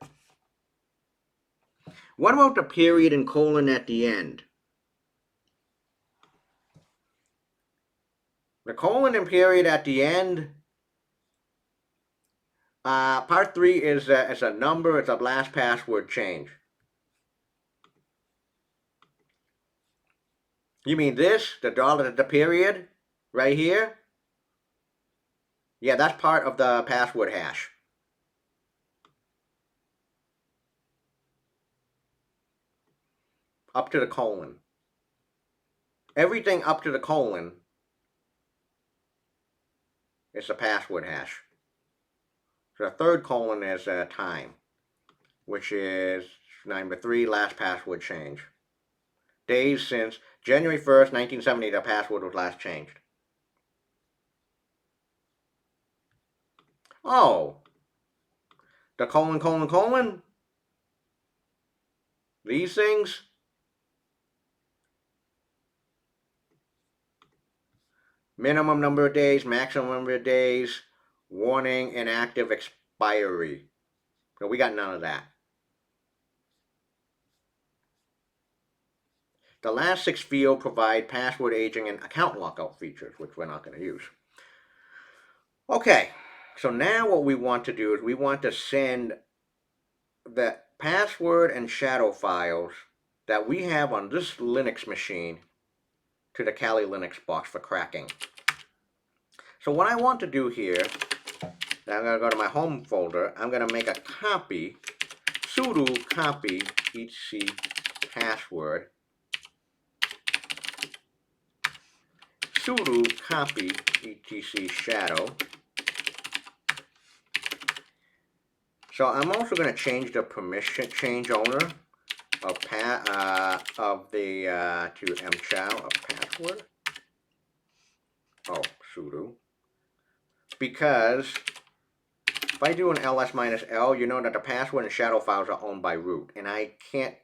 What about the period and colon at the end? The colon and period at the end Part 3 is it's a number. It's a last password change. You mean this? The period? Right here? Yeah, that's part of the password hash. Up to the colon. Everything up to the colon is a password hash. So the third colon is time, which is number 3, last password change. Days since January 1st, 1970, the password was last changed. Oh, the colon. These things? Minimum number of days, maximum number of days, warning, inactive expiry. So we got none of that. The last 6 fields provide password aging and account lockout features, which we're not going to use. Okay, so now what we want to do is we want to send the password and shadow files that we have on this Linux machine to the Kali Linux box for cracking. So what I want to do here, I'm going to go to my home folder. I'm going to make a copy, sudo copy etc password, sudo copy etc shadow. So I'm also going to change the permission, change owner of to mchow of password. Oh, sudo. Because if I do an ls-l, you know that the password and shadow files are owned by root, and I can't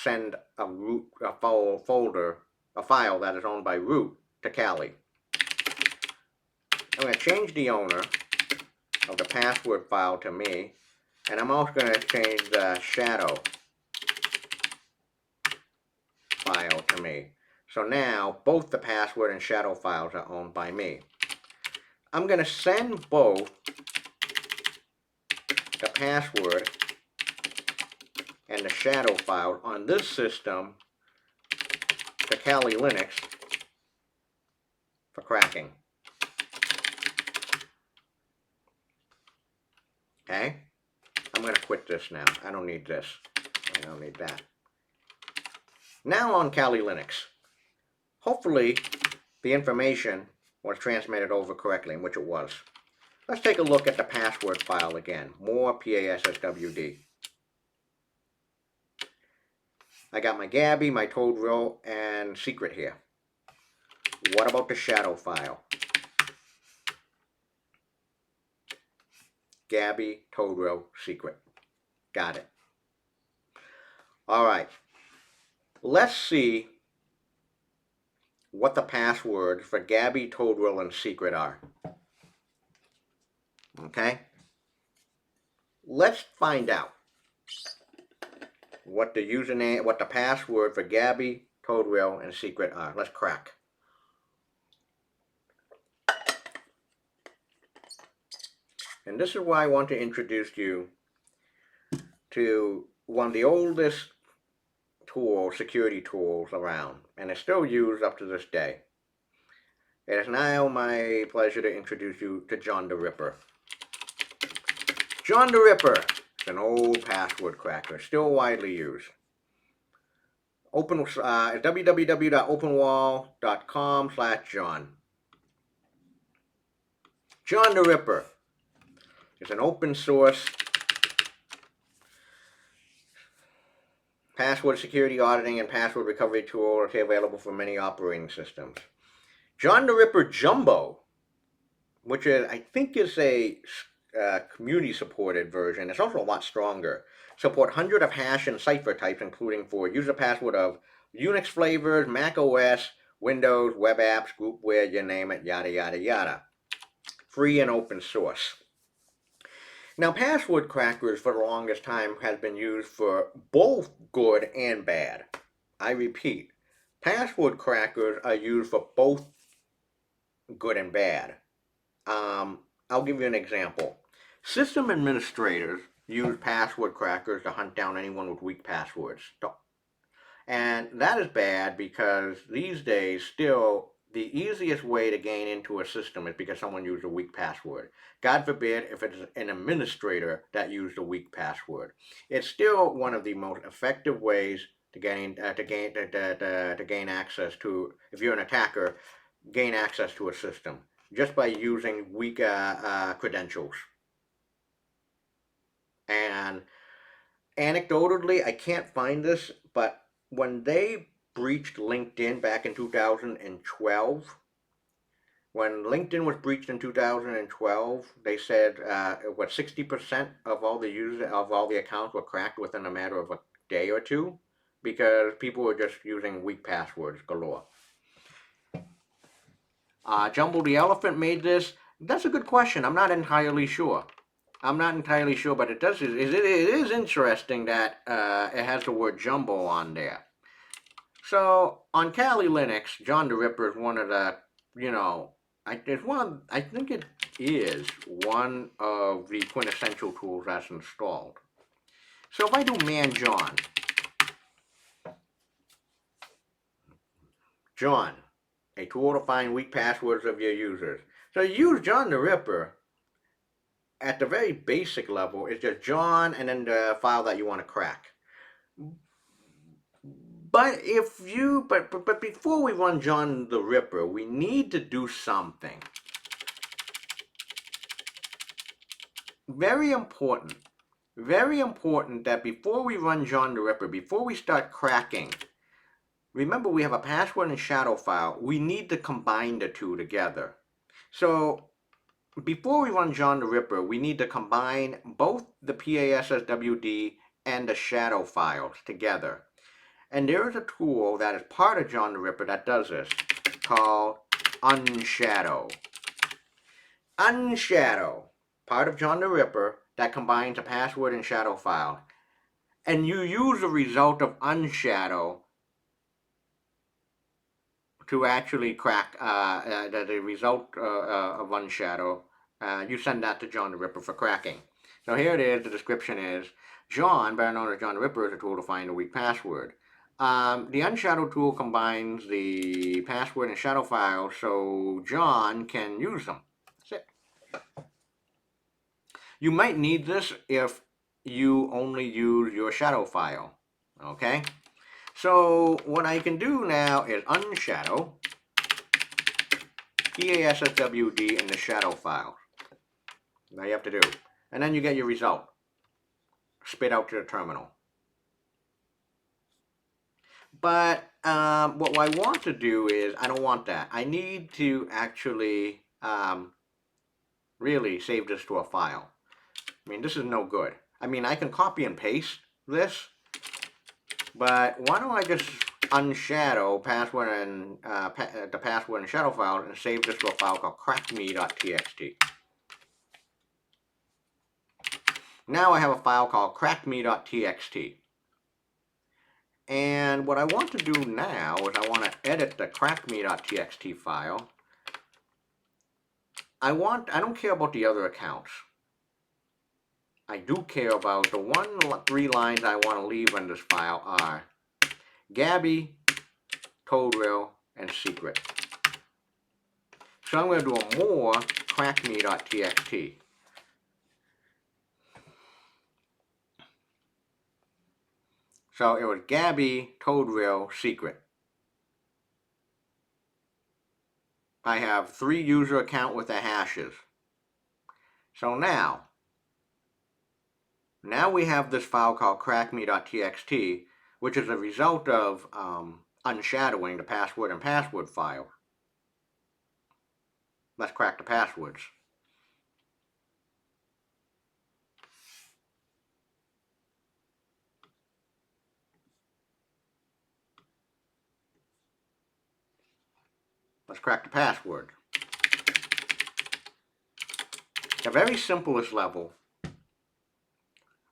send a file that is owned by root to Kali. I'm going to change the owner of the password file to me, and I'm also going to change the shadow file to me. So now both the password and shadow files are owned by me. I'm going to send both the password and the shadow file on this system to Kali Linux for cracking. Okay? I'm going to quit this now. I don't need this. I don't need that. Now on Kali Linux. Hopefully the information was transmitted over correctly, in which it was. Let's take a look at the password file again. More PASSWD. I got my Gabby, my toad row, and secret here. What about the shadow file? Gabby, toad row, secret. Got it. All right. Let's see what the passwords for Gabby, toad row, and secret are. Okay? Let's find out what the username, what the password for Gabby, toad row, and secret are. Let's crack. And this is why I want to introduce you to one of the oldest security tools around, and it's still used up to this day. It is now my pleasure to introduce you to John the Ripper. John the Ripper is an old password cracker, still widely used. www.openwall.com/John. John the Ripper is an open source password security auditing and password recovery tool available for many operating systems. John the Ripper Jumbo, which is, I think is a community supported version. It's also a lot stronger. Support hundreds of hash and cipher types, including for user password of Unix flavors, Mac OS, Windows, web apps, groupware, you name it, yada yada yada. Free and open source. Now, password crackers for the longest time has been used for both good and bad. I repeat, password crackers are used for both good and bad. I'll give you an example. System administrators use password crackers to hunt down anyone with weak passwords. And that is bad because these days, still, the easiest way to gain into a system is because someone used a weak password. God forbid if it's an administrator that used a weak password. It's still one of the most effective ways to gain access to, if you're an attacker, gain access to a system just by using weak credentials. And anecdotally, I can't find this, but when they breached LinkedIn back in 2012, when LinkedIn was breached in 2012, they said what 60% of all the users of all the accounts were cracked within a matter of a day or two because people were just using weak passwords galore. Jumble the Elephant made this. That's a good question. I'm not entirely sure. But it does. It is interesting that it has the word jumbo on there. So on Kali Linux, John the Ripper is one of the, I think it is one of the quintessential tools that's installed. So if I do man John, a tool to find weak passwords of your users. So you use John the Ripper. At the very basic level, it's just John and then the file that you want to crack. But before we run John the Ripper, we need to do something very important. Very important that before we run John the Ripper, before we start cracking, remember we have a password and shadow file. We need to combine the two together. So before we run John the Ripper, we need to combine both the PASSWD and the shadow files together. And there is a tool that is part of John the Ripper that does this, called Unshadow. Unshadow, part of John the Ripper, that combines a password and shadow file. And you use the result of Unshadow to actually crack the result of Unshadow. You send that to John the Ripper for cracking. So here it is. The description is, John, better known as John the Ripper, is a tool to find a weak password. The Unshadow tool combines the password and shadow files so John can use them. That's it. You might need this if you only use your shadow file. Okay? So what I can do now is unshadow PASSWD in the shadow file. Now you have to do. And then you get your result. Spit out to the terminal. But what I want to do is, I don't want that. I need to actually really save this to a file. I mean, this is no good. I mean, I can copy and paste this, but why don't I just unshadow password and the password and shadow file and save this to a file called crackme.txt. Now I have a file called crackme.txt. And what I want to do now is I want to edit the crackme.txt file. I don't care about the other accounts. I do care about the 3 lines I want to leave in this file are Gabby, Toadrill, and Secret. So I'm going to do a more crackme.txt. So it was Gabby, Toadrill, Secret. I have 3 user account with the hashes. So now we have this file called crackme.txt, which is a result of unshadowing the password and password file. Let's crack the passwords. Let's crack the password. The very simplest level,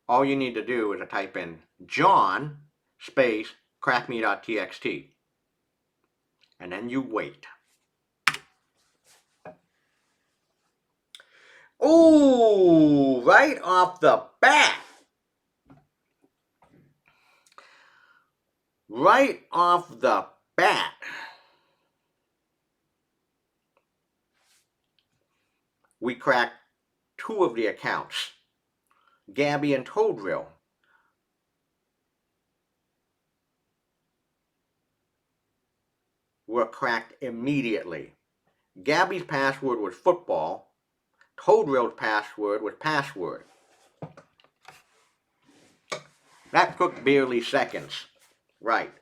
all you need to do is to type in John space crackme.txt. And then you wait. Ooh, right off the bat. Right off the bat. We cracked two of the accounts. Gabby and Todrill were cracked immediately. Gabby's password was football. Todrill's password was password. That took barely seconds. Right.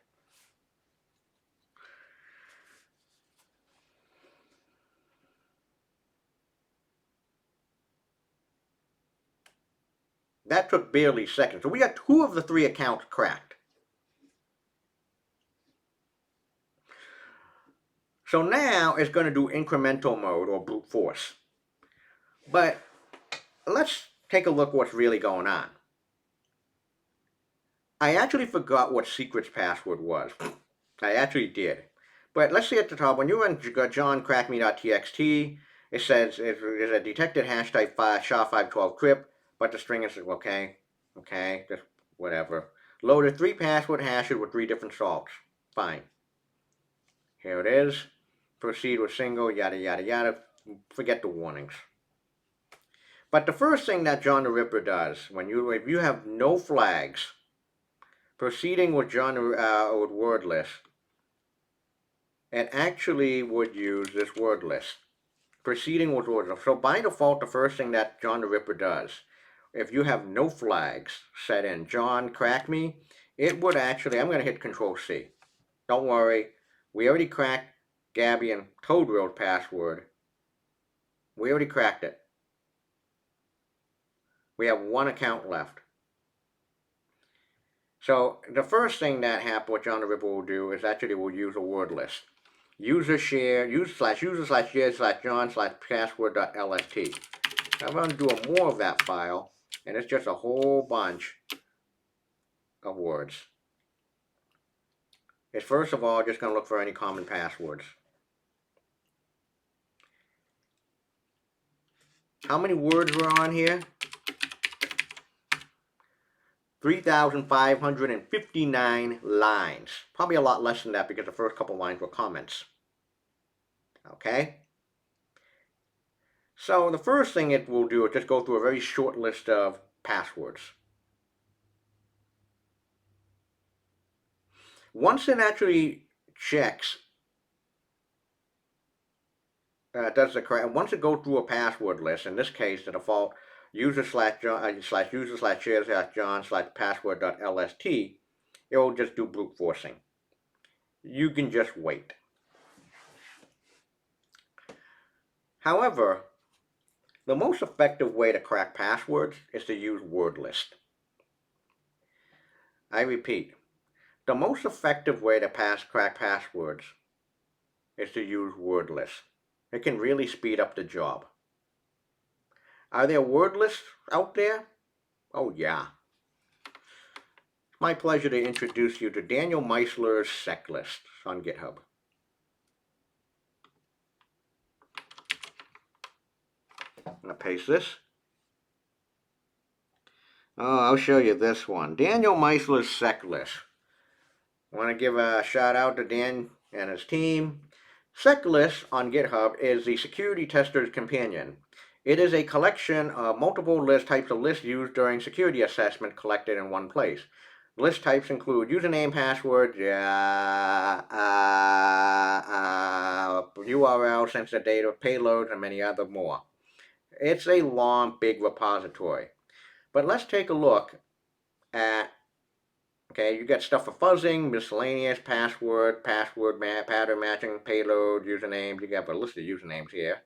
That took barely seconds. So we got two of the three accounts cracked. So now it's going to do incremental mode or brute force. But let's take a look what's really going on. I actually forgot what secret's password was. I actually did. But let's see at the top, when you run johncrackme.txt, it says there's a detected hash type SHA-512 crypt, but the string is okay, just whatever. Loaded 3 password hashes with 3 different salts. Fine. Here it is. Proceed with single, yada yada yada. Forget the warnings. But the first thing that John the Ripper does, if you have no flags, proceeding with with word list, it actually would use this word list. Proceeding with word list. So by default, the first thing that John the Ripper does, if you have no flags set in John crack me, it would actually, I'm going to hit Control C. Don't worry, we already cracked Gabby and Todrill's password. We already cracked it. We have one account left. So the first thing that happened, what John the Ripper will do is actually we'll use a word list. User share, user slash share slash John slash password.lst. I'm going to do more of that file, and it's just a whole bunch of words. It's first of all just going to look for any common passwords. How many words were on here? 3,559 lines. Probably a lot less than that because the first couple lines were comments. Okay? So the first thing it will do is just go through a very short list of passwords. Once it actually checks, once it goes through a password list, in this case the default user slash user slash share slash John slash password.lst, it will just do brute forcing. You can just wait. However, the most effective way to crack passwords is to use word list. I repeat, the most effective way to crack passwords is to use word list. It can really speed up the job. Are there word lists out there? Oh yeah. It's my pleasure to introduce you to Daniel Meisler's sec list on GitHub. I'm going to paste this. Oh, I'll show you this one. Daniel Meisler's sec list. I want to give a shout out to Dan and his team. SecList on GitHub is the security tester's companion. It is a collection of multiple types of lists used during security assessment collected in one place. List types include username, password, URL, sensitive data, payloads, and many other more. It's a long, big repository. But let's take a look at, okay, you got stuff for fuzzing, miscellaneous, password, pattern matching, payload, usernames. You got a list of usernames here.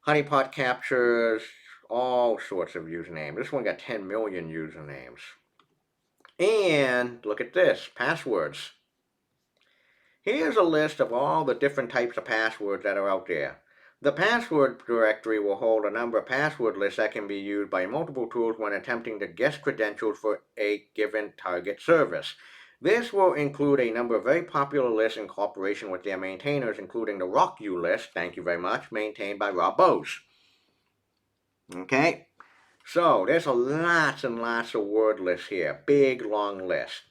Honeypot captures, all sorts of usernames. This one got 10 million usernames. And look at this, passwords. Here's a list of all the different types of passwords that are out there. The password directory will hold a number of password lists that can be used by multiple tools when attempting to guess credentials for a given target service. This will include a number of very popular lists in cooperation with their maintainers, including the RockU list, thank you very much, maintained by Rob Bose. Okay, so there's lots and lots of word lists here. Big, long list.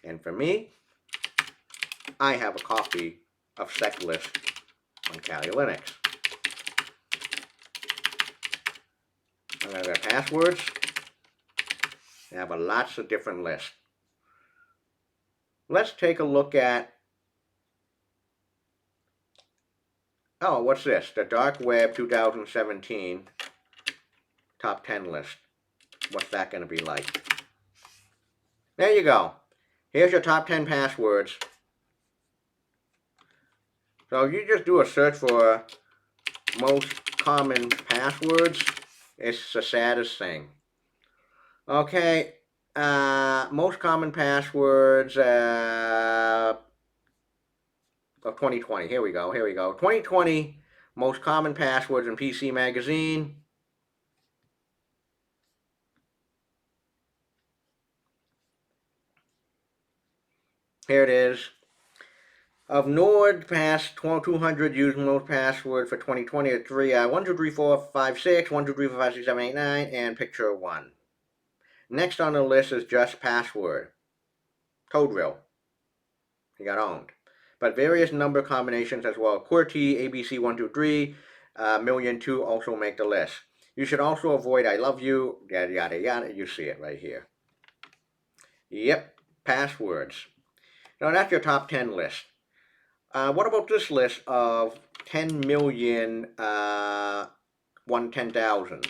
And for me, I have a copy of SecList on Kali Linux. I'm going to go to passwords. I have lots of different lists. Let's take a look at, oh, what's this? The Dark Web 2017 Top 10 list. What's that going to be like? There you go. Here's your top 10 passwords. So if you just do a search for most common passwords, it's the saddest thing. Okay, most common passwords of 2020. Here we go. 2020 most common passwords in PC Magazine. Here it is. Of Nord past 200 used most password for 2020 at 1, 2, 3, 4, 5, 6, 1, 2, 3, 4, 5, 6, 7, 8, 9, and picture 1. Next on the list is just password. Codrill. He got owned. But various number combinations as well. QWERTY, ABC123, million2 also make the list. You should also avoid I love you, yada yada yada. You see it right here. Yep, passwords. Now that's your top 10 list. What about this list of 10 million, 110,000?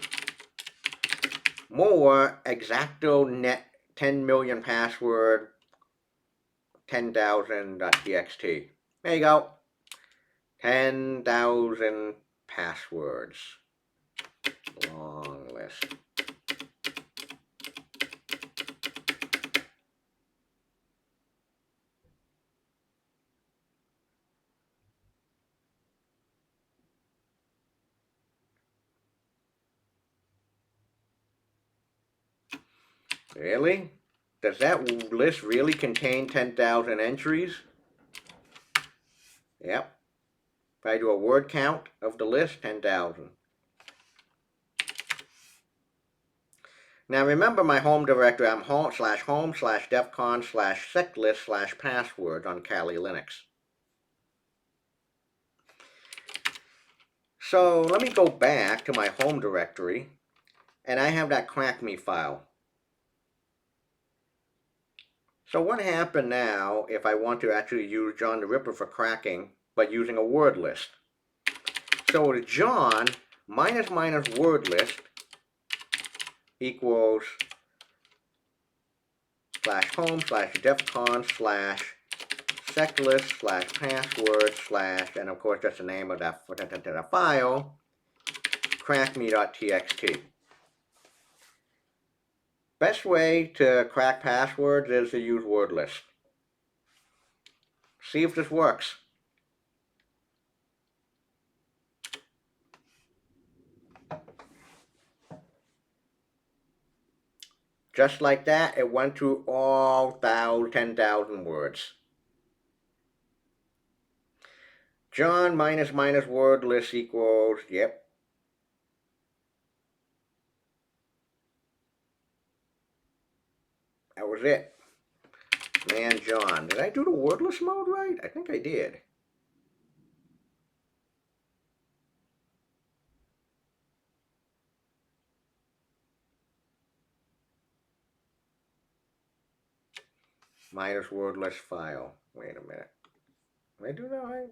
More exacto net 10 million password 10,000.txt. There you go. 10,000 passwords. Long list. Really? Does that list really contain 10,000 entries? Yep. If I do a word count of the list, 10,000. Now remember my home directory. I'm home/home/defcon/seclist/password on Kali Linux. So let me go back to my home directory, and I have that crack me file. So what happened now if I want to actually use John the Ripper for cracking, but using a word list? So the John minus word list equals /home/defcon/seclist/password/ and of course that's the name of that file, crackme.txt. Best way to crack passwords is to use word list. See if this works. Just like that, it went through all 10,000 words. John minus word list equals, yep. That was it. Man, John. Did I do the wordless mode right? I think I did. Minus wordless file. Wait a minute. Did I do that right?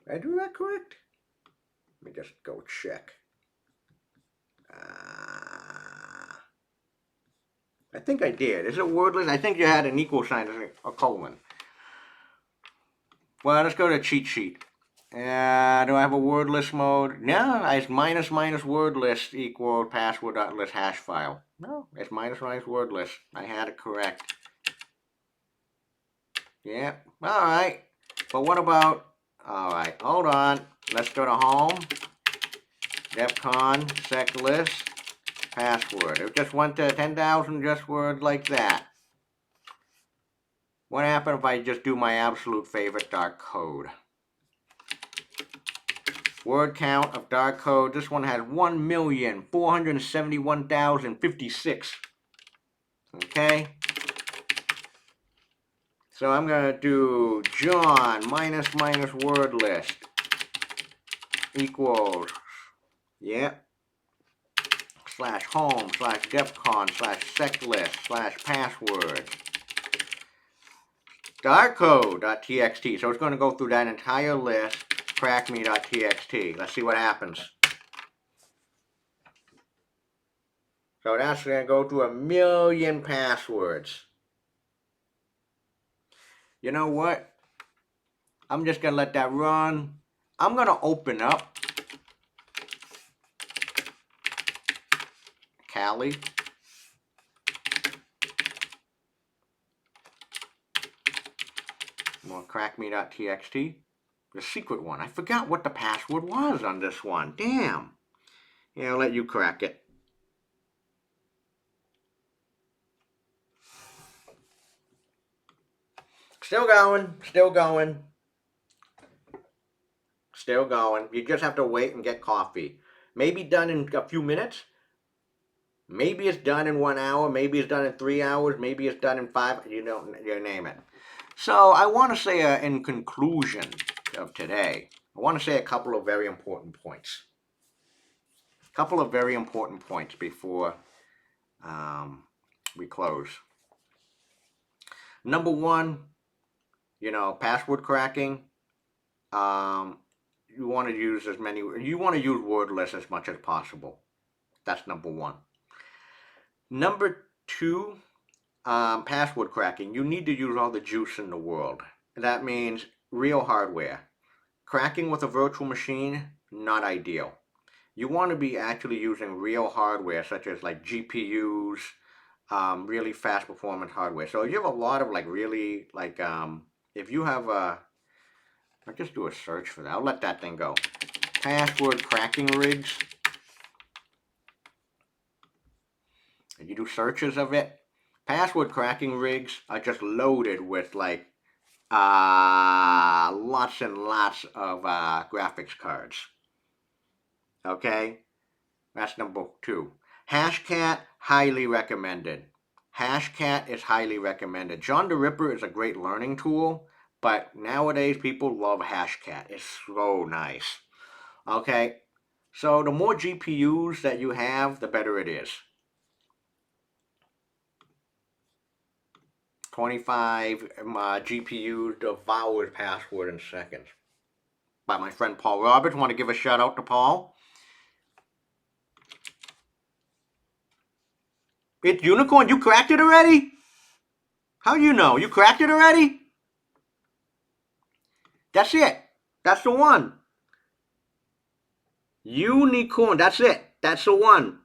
Did I do that correct? Let me just go check. I think I did. Is it wordless? I think you had an equal sign, a colon. Well, let's go to cheat sheet. Do I have a wordless mode? No, it's minus wordless equal password.list hash file. No, it's minus wordless. I had it correct. Yeah, all right. But what about, all right, hold on. Let's go to home, defcon, sec list, password. It just went to 10,000 just words like that. What happened if I just do my absolute favorite dark code? Word count of dark code. This one has 1,471,056. Okay. So I'm going to do John minus word list equals, yep, slash home slash defcon slash sec list slash password darkcode.txt. So it's going to go through that entire list, crackme.txt. Let's see what happens. So that's going to go to 1,000,000 passwords. You know what? I'm just going to let that run. I'm going to open up Kali. More crackme.txt. The secret one. I forgot what the password was on this one. Damn. Yeah, I'll let you crack it. Still going. Still going. Still going. You just have to wait and get coffee. Maybe done in a few minutes. Maybe it's done in 1 hour. Maybe it's done in 3 hours. Maybe it's done in 5. You name it. So I want to say in conclusion of today, I want to say a couple of very important points. A couple of very important points before we close. Number one, password cracking. You want to use word lists as much as possible. That's number one. Number two, password cracking. You need to use all the juice in the world. That means real hardware. Cracking with a virtual machine, not ideal. You want to be actually using real hardware, such as like GPUs, really fast performance hardware. So if you have a lot of if you have I'll just do a search for that. I'll let that thing go. Password cracking rigs. And you do searches of it. Password cracking rigs are just loaded with lots and lots of graphics cards. Okay? That's number two. Hashcat, highly recommended. Hashcat is highly recommended. John the Ripper is a great learning tool, but nowadays people love Hashcat. It's so nice. Okay? So the more GPUs that you have, the better it is. 25 GPUs devours password in seconds. By my friend Paul Roberts. Want to give a shout out to Paul. It's Unicorn. You cracked it already? How do you know? You cracked it already? That's it. That's the one. Unicorn. That's it. That's the one.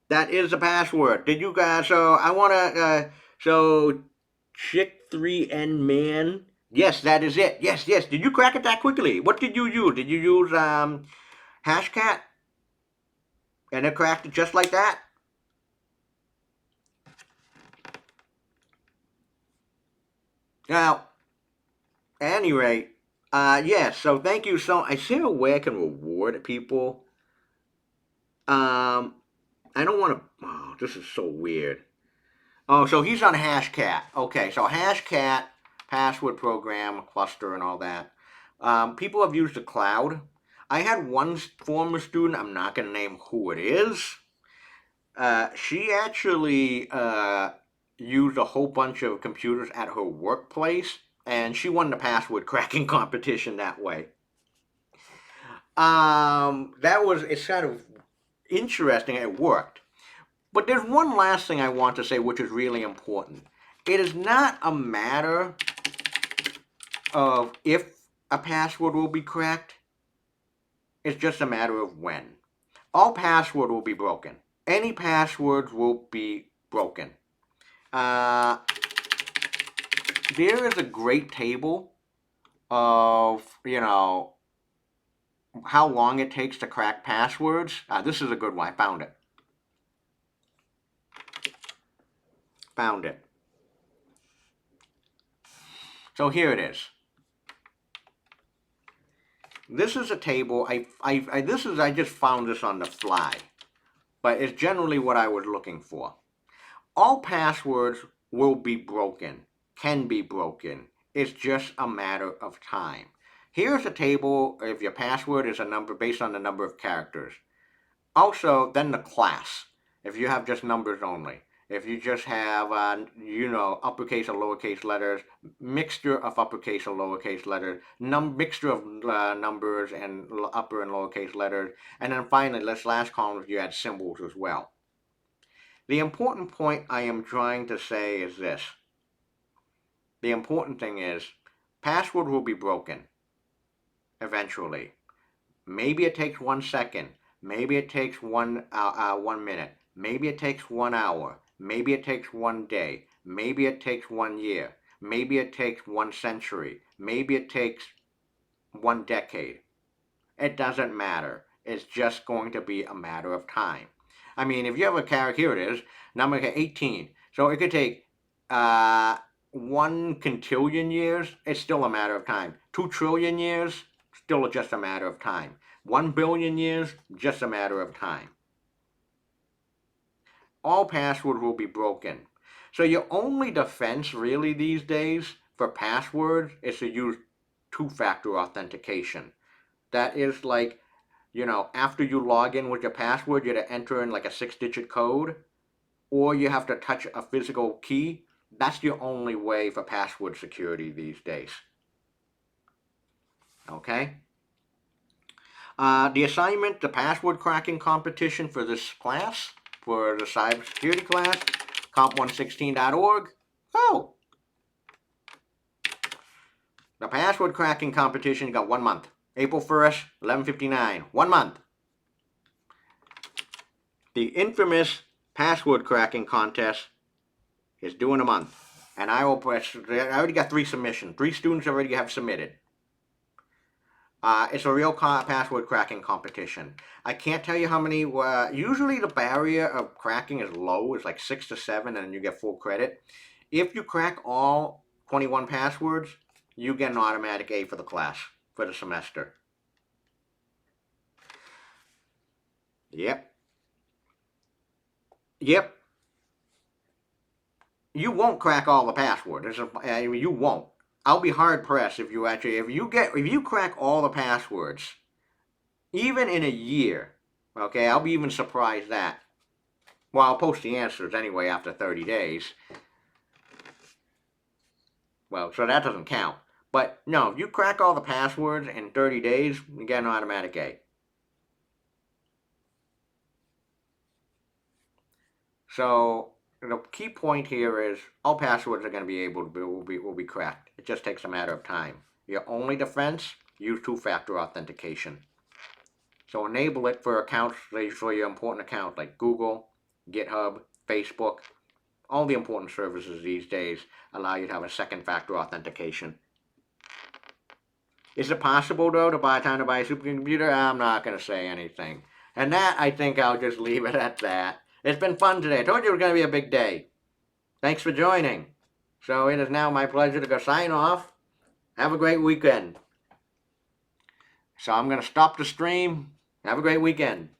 That is the password. Did you guys? So I want to. So Chick3N Man. Yes, that is it. Yes. Did you crack it that quickly? What did you use? Did you use Hashcat? And it cracked it just like that? Now, at any rate, yes, so thank you so I see a way I can reward people. I don't want to, this is so weird. Oh, so he's on Hashcat. Okay, so Hashcat, password program, cluster and all that. People have used the cloud. I had one former student, I'm not going to name who it is. She actually used a whole bunch of computers at her workplace, and she won the password cracking competition that way. It's kind of interesting. It worked. But there's one last thing I want to say, which is really important. It is not a matter of if a password will be cracked. It's just a matter of when. All password will be broken. Any passwords will be broken. There is a great table of, how long it takes to crack passwords. This is a good one. I found it. Found it. So here it is. This is a table. I just found this on the fly, but it's generally what I was looking for. All passwords will be broken, can be broken. It's just a matter of time. Here's a table if your password is a number based on the number of characters. Also, then the class, if you have just numbers only. If you just have, uppercase or lowercase letters, mixture of uppercase or lowercase letters, mixture of numbers and upper and lowercase letters, and then finally, this last column, if you add symbols as well. The important point I am trying to say is this. The important thing is, password will be broken eventually. Maybe it takes 1 second. Maybe it takes 1 minute. Maybe it takes 1 hour. Maybe it takes 1 day. Maybe it takes 1 year. Maybe it takes 1 century. Maybe it takes 1 decade. It doesn't matter. It's just going to be a matter of time. I mean, if you have a character, here it is, number 18. So it could take 1 quintillion years. It's still a matter of time. 2 trillion years, still just a matter of time. 1 billion years, just a matter of time. All passwords will be broken. So your only defense really these days for passwords is to use two-factor authentication. That is like, after you log in with your password, you have to enter in like a 6-digit code, or you have to touch a physical key. That's your only way for password security these days. Okay? The assignment, the password cracking competition for this class, for the cybersecurity class, comp116.org. Oh! The password cracking competition got 1 month. April 1st, 11:59. 1 month. The infamous password cracking contest is due in a month. And I already got 3 submissions. 3 students already have submitted. It's a real password cracking competition. I can't tell you how many. Usually the barrier of cracking is low. It's like 6 to 7, and you get full credit. If you crack all 21 passwords, you get an automatic A for the class, for the semester. Yep. You won't crack all the passwords. You won't. I'll be hard pressed if you crack all the passwords, even in a year. Okay, I'll be even surprised that. Well, I'll post the answers anyway after 30 days. Well, so that doesn't count. But no, if you crack all the passwords in 30 days, you get an automatic A. So the key point here is all passwords are going to be able to will be cracked. It just takes a matter of time. Your only defense, use two-factor authentication. So enable it for accounts, for your important accounts like Google, GitHub, Facebook. All the important services these days allow you to have a second factor authentication. Is it possible, though, to buy a supercomputer? I'm not going to say anything. And that, I think I'll just leave it at that. It's been fun today. I told you it was going to be a big day. Thanks for joining. So it is now my pleasure to go sign off. Have a great weekend. So I'm going to stop the stream. Have a great weekend.